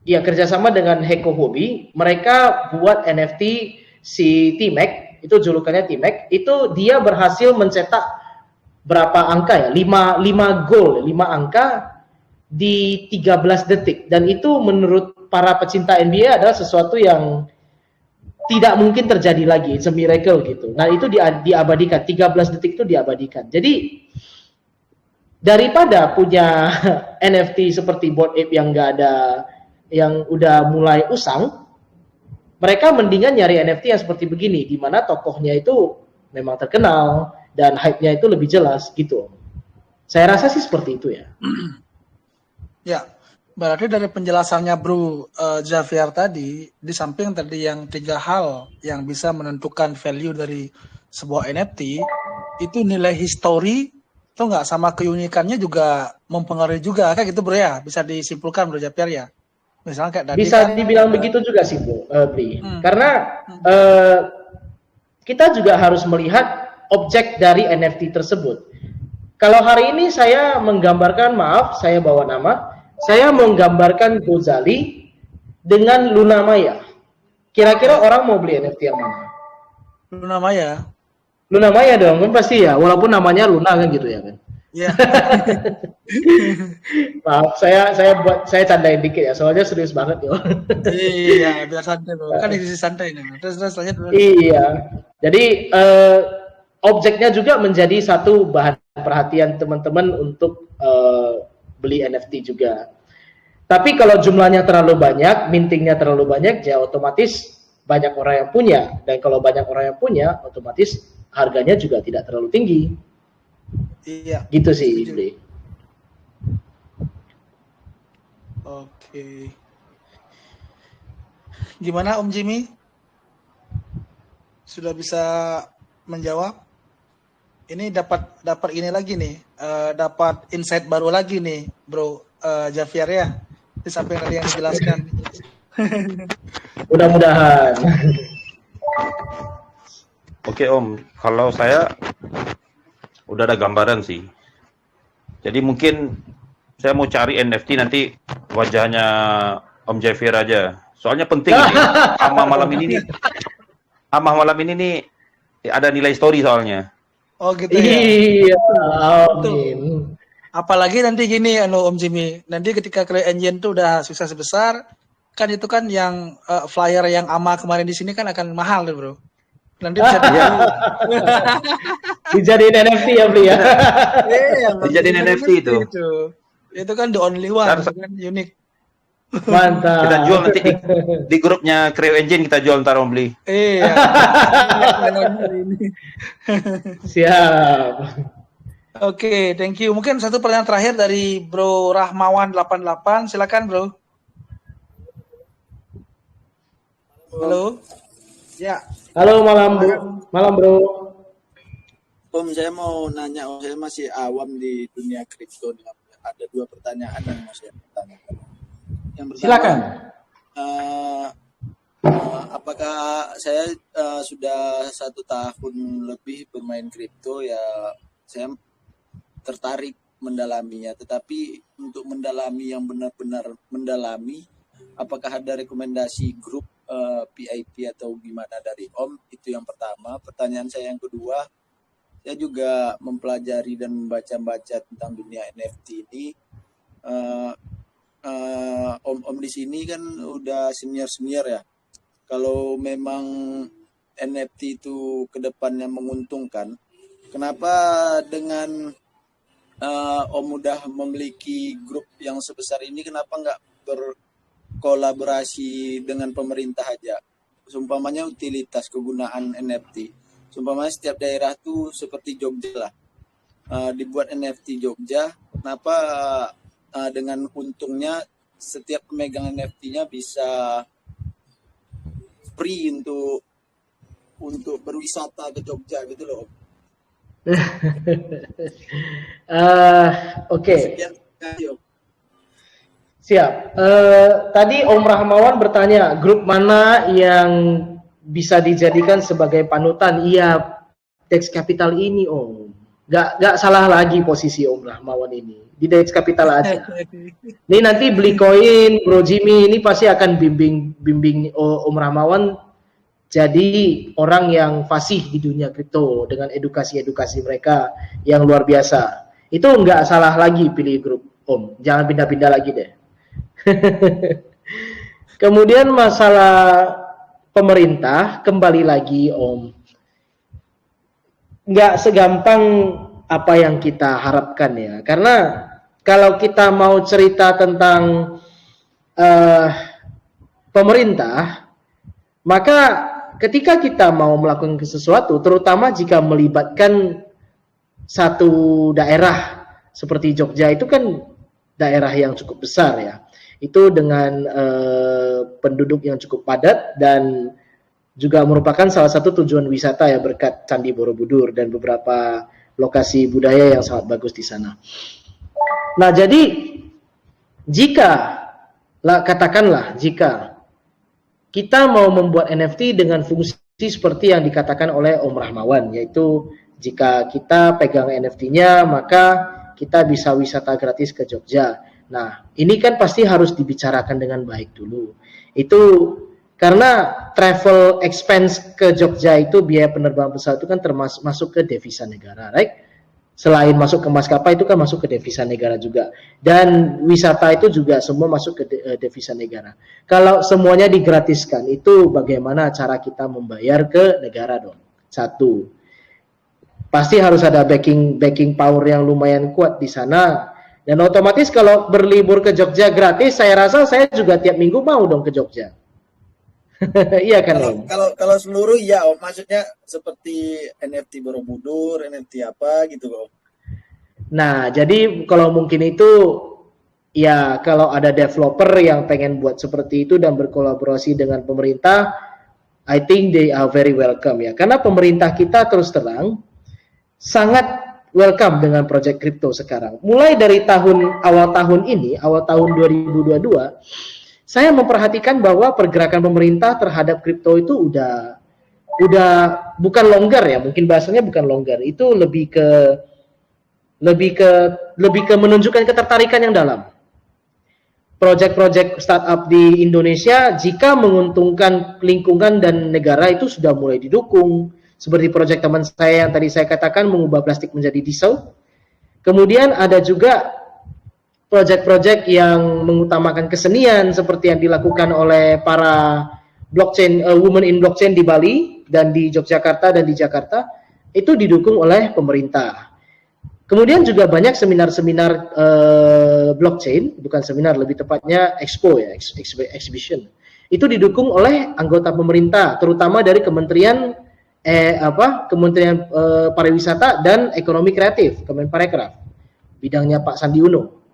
Ya, kerjasama dengan Heko Huobi, mereka buat NFT si T-Mac, itu julukannya T-Mac, itu dia berhasil mencetak berapa angka ya? 5 gol, 5 angka di 13 detik. Dan itu menurut para pecinta NBA adalah sesuatu yang tidak mungkin terjadi lagi, it's a miracle gitu. Nah, itu diabadikan, 13 detik itu diabadikan. Jadi daripada punya NFT seperti Bored Ape yang nggak yang udah mulai usang, mereka mendingan nyari NFT yang seperti begini, di mana tokohnya itu memang terkenal dan hype-nya itu lebih jelas gitu. Saya rasa sih seperti itu ya. Ya, berarti dari penjelasannya Bro Javier tadi, di samping tadi yang 3 hal yang bisa menentukan value dari sebuah NFT, itu nilai histori, atau nggak, sama keunikannya juga mempengaruhi juga, kayak gitu Bro ya, bisa disimpulkan Bro Javier ya. Misalnya kayak tadi Bisa kan, dibilang begitu juga sih Bri. Karena kita juga harus melihat objek dari NFT tersebut. Kalau hari ini saya menggambarkan, maaf saya bawa nama, saya menggambarkan Gozali dengan Luna Maya. Kira-kira orang mau beli NFT yang mana? Luna Maya. Luna Maya dong, kan pasti ya, walaupun namanya Luna kan gitu ya kan. Iya. Maaf, saya candain dikit ya, soalnya serius banget ya. Iya, biar santai Bro. Kan di sisi santai nih. Terus lanjut dulu. Iya. Jadi objeknya juga menjadi satu bahan perhatian teman-teman untuk beli NFT juga. Tapi kalau jumlahnya terlalu banyak, mintingnya terlalu banyak, ya otomatis banyak orang yang punya. Dan kalau banyak orang yang punya, otomatis harganya juga tidak terlalu tinggi. Iya. Gitu sih, Bli. Oke. Gimana Om Jimmy? Sudah bisa menjawab? Ini dapat ini lagi nih, dapat insight baru lagi nih, Bro Javier ya. Di samping tadi yang dijelaskan. Mudah-mudahan. Oke Om, kalau saya udah ada gambaran sih. Jadi mungkin saya mau cari NFT nanti wajahnya Om Javier aja. Soalnya penting ini. Amah malam ini nih ada nilai story soalnya. Oh gitu ya. Iya, amin. Apalagi nanti gini Om Jimmy, nanti ketika Creo Engine tuh udah sukses besar, kan itu kan yang flyer yang Ama kemarin di sini kan akan mahal tuh Bro. Nanti bisa dijadiin NFT ya Bli ya. Iya, dijadiin NFT itu. Itu kan the only one, kan unik. Mantap. Kita jual nanti di grupnya Creo Engine, kita jual ntar Om beli. Iya. Siap. Oke, thank you. Mungkin satu pertanyaan terakhir dari Bro Rahmawan 88, silakan Bro. Halo. Ya. Halo malam Bro. Om, saya mau nanya, Om, saya masih awam di dunia kripto. Ada 2 pertanyaan yang mau saya tanyakan. Yang pertama, silakan. Apakah saya sudah 1 tahun lebih bermain kripto ya, saya tertarik mendalaminya, tetapi untuk mendalami yang benar-benar mendalami, apakah ada rekomendasi grup PIP atau gimana dari Om? Itu yang pertama. Pertanyaan saya yang kedua, saya juga mempelajari dan membaca-baca tentang dunia NFT ini. Om di sini kan udah senior ya. Kalau memang NFT itu kedepannya menguntungkan, kenapa dengan Om udah memiliki grup yang sebesar ini, kenapa nggak berkolaborasi dengan pemerintah aja? Seumpamanya utilitas kegunaan NFT. Seumpamanya setiap daerah tuh seperti Jogja lah, dibuat NFT Jogja. Kenapa dengan untungnya setiap pemegang NFT-nya bisa free untuk berwisata ke Jogja gitu loh. Oke. Siap. Tadi Om Rahmawan bertanya grup mana yang bisa dijadikan sebagai panutan. Iya, Dex Capital ini Om. Gak salah lagi posisi Om Rahmawan ini. Di Dex Capital aja. Ini nanti beli koin, Bro Jimmy ini pasti akan bimbing Om Rahmawan jadi orang yang fasih di dunia kripto dengan edukasi-edukasi mereka yang luar biasa. Itu nggak salah lagi pilih grup Om. Jangan pindah-pindah lagi deh. Kemudian masalah pemerintah, kembali lagi Om. Nggak segampang apa yang kita harapkan ya. Karena kalau kita mau cerita tentang eh, pemerintah, maka ketika kita mau melakukan sesuatu, terutama jika melibatkan satu daerah seperti Jogja, itu kan daerah yang cukup besar ya, itu dengan penduduk yang cukup padat dan juga merupakan salah satu tujuan wisata ya berkat Candi Borobudur dan beberapa lokasi budaya yang sangat bagus di sana. Nah, jadi katakanlah jika kita mau membuat NFT dengan fungsi seperti yang dikatakan oleh Om Rahmawan, yaitu jika kita pegang NFT-nya maka kita bisa wisata gratis ke Jogja. Nah, ini kan pasti harus dibicarakan dengan baik dulu. Itu karena travel expense ke Jogja itu, biaya penerbangan pesawat itu kan masuk ke devisa negara, right? Selain masuk ke maskapai itu kan masuk ke devisa negara juga. Dan wisata itu juga semua masuk ke devisa negara. Kalau semuanya digratiskan, itu bagaimana cara kita membayar ke negara dong? Satu, pasti harus ada backing power yang lumayan kuat di sana. Dan otomatis kalau berlibur ke Jogja gratis, saya rasa saya juga tiap minggu mau dong ke Jogja. Iya kan Om? Kalau seluruh ya Om, maksudnya seperti NFT Borobudur, NFT apa gitu Om. Nah, jadi kalau mungkin itu ya, kalau ada developer yang pengen buat seperti itu dan berkolaborasi dengan pemerintah, I think they are very welcome ya. Karena pemerintah kita terus terang sangat welcome dengan proyek kripto sekarang. Mulai dari awal tahun 2022, saya memperhatikan bahwa pergerakan pemerintah terhadap kripto itu udah bukan longgar ya, mungkin bahasanya bukan longgar, itu lebih ke menunjukkan ketertarikan yang dalam. Proyek-proyek startup di Indonesia jika menguntungkan lingkungan dan negara itu sudah mulai didukung. Seperti proyek teman saya yang tadi saya katakan mengubah plastik menjadi diesel. Kemudian ada juga proyek-proyek yang mengutamakan kesenian seperti yang dilakukan oleh para blockchain women in blockchain di Bali dan di Yogyakarta dan di Jakarta, itu didukung oleh pemerintah. Kemudian juga banyak seminar-seminar blockchain, bukan seminar, lebih tepatnya expo ya, exhibition. Itu didukung oleh anggota pemerintah, terutama dari Kementerian Pariwisata dan Ekonomi Kreatif, Kemenparekraf, bidangnya Pak Sandi Uno.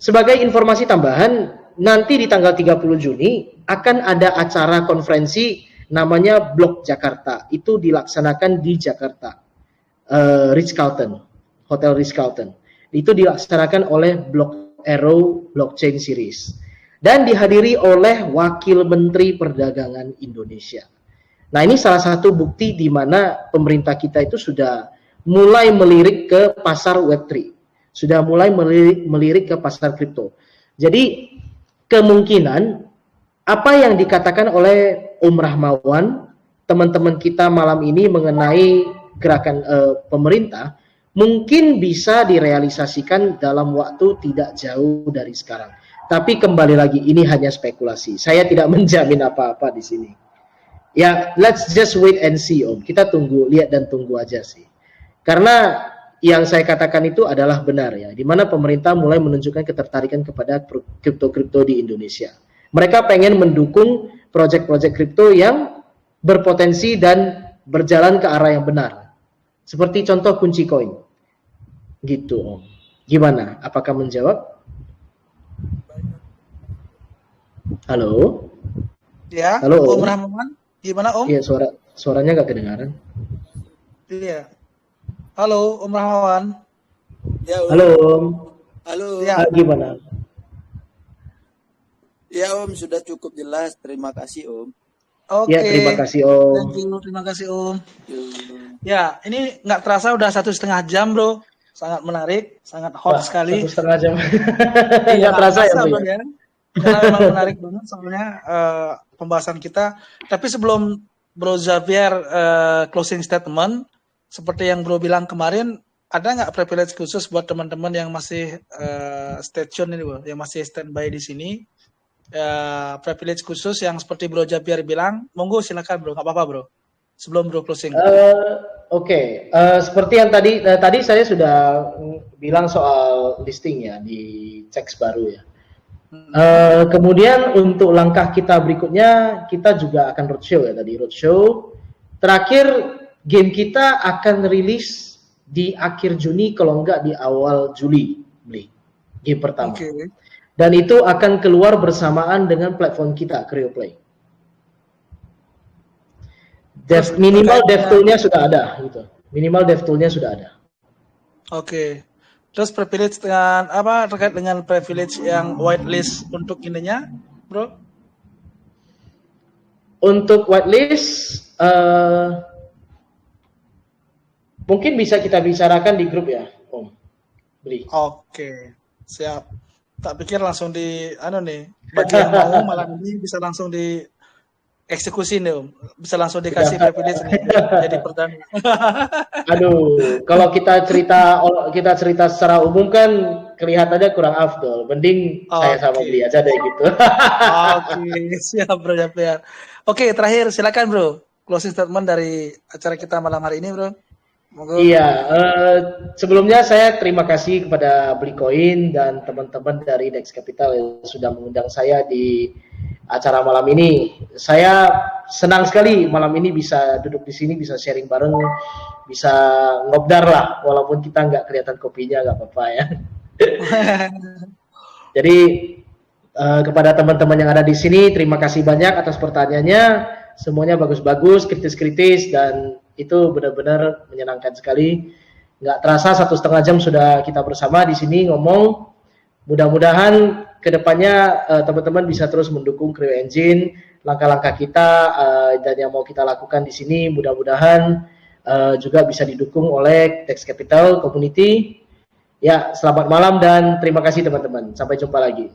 Sebagai informasi tambahan, nanti di tanggal 30 Juni akan ada acara konferensi namanya Blok Jakarta. Itu dilaksanakan di Jakarta, Ritz-Carlton, Hotel Ritz-Carlton. Itu dilaksanakan oleh Block Arrow Blockchain Series dan dihadiri oleh Wakil Menteri Perdagangan Indonesia. Nah, ini salah satu bukti di mana pemerintah kita itu sudah mulai melirik ke pasar Web3. Sudah mulai melirik ke pasar kripto. Jadi kemungkinan apa yang dikatakan oleh Om Rahmawan, teman-teman kita malam ini mengenai gerakan pemerintah, mungkin bisa direalisasikan dalam waktu tidak jauh dari sekarang. Tapi kembali lagi, ini hanya spekulasi. Saya tidak menjamin apa-apa di sini. Ya, let's just wait and see Om. Kita lihat dan tunggu aja sih. Karena yang saya katakan itu adalah benar ya, di mana pemerintah mulai menunjukkan ketertarikan kepada kripto-kripto di Indonesia. Mereka pengen mendukung proyek-proyek kripto yang berpotensi dan berjalan ke arah yang benar. Seperti contoh kunci koin. Gitu Om. Gimana? Apakah menjawab? Halo? Ya, halo Om Rahmawan. Gimana Om? Iya, suaranya nggak kedengaran. Iya. Halo Om Rahmawan. Ya, Halo Om. Halo. Ya. Gimana? Ya Om, sudah cukup jelas. Terima kasih Om. Oke. Ya, terima kasih Om. Terima kasih Om. Ya, ini nggak terasa udah 1,5 jam Bro. Sangat menarik, sangat hot sekali. 1,5 jam. Iya, Nggak terasa ya Bro ya. Karena memang menarik banget soalnya pembahasan kita. Tapi sebelum Bro Xavier closing statement, seperti yang Bro bilang kemarin, ada nggak privilege khusus buat teman-teman yang masih stay tune ini Bro, yang masih standby di sini? Privilege khusus yang seperti Bro Xavier bilang, monggo silakan Bro, nggak apa-apa Bro. Sebelum Bro closing. Oke. Seperti yang tadi saya sudah bilang soal listing ya di Cex baru ya. Kemudian untuk langkah kita berikutnya, kita juga akan roadshow ya tadi, roadshow. Terakhir, game kita akan rilis di akhir Juni, kalau enggak di awal Juli, game pertama. Oke. Dan itu akan keluar bersamaan dengan platform kita, CryoPlay. Minimal dev tool-nya sudah ada, gitu. Minimal dev tool-nya sudah ada. Oke. Terus privilege dengan apa terkait dengan privilege yang whitelist untuk ininya, bro? Untuk whitelist, mungkin bisa kita bicarakan di grup ya, Om. Beli. Oke, siap. Tak pikir langsung di, bagi yang mau malam ini bisa langsung di eksekusi nih, Om. Bisa langsung dikasih privilege nih, jadi pertama. Aduh, kalau kita cerita secara umum kan kelihatannya kurang afdol. Mending saya sama Beli aja deh gitu. Oke, siap bro, ya. Oke, terakhir silakan bro, closing statement dari acara kita malam hari ini, bro. Monggo. Iya, sebelumnya saya terima kasih kepada Blikoin dan teman-teman dari Dex Capital yang sudah mengundang saya di acara malam ini. Saya senang sekali malam ini bisa duduk di sini, bisa sharing bareng, bisa ngobdar lah, walaupun kita nggak kelihatan kopinya, nggak apa-apa ya. Jadi kepada teman-teman yang ada di sini, terima kasih banyak atas pertanyaannya. Semuanya bagus-bagus, kritis-kritis, dan itu benar-benar menyenangkan sekali. Nggak terasa 1,5 jam sudah kita bersama di sini ngomong. Mudah-mudahan kedepannya teman-teman bisa terus mendukung Cryo Engine, langkah-langkah kita dan yang mau kita lakukan di sini. Mudah-mudahan juga bisa didukung oleh Dex Capital Community. Ya, selamat malam dan terima kasih teman-teman. Sampai jumpa lagi.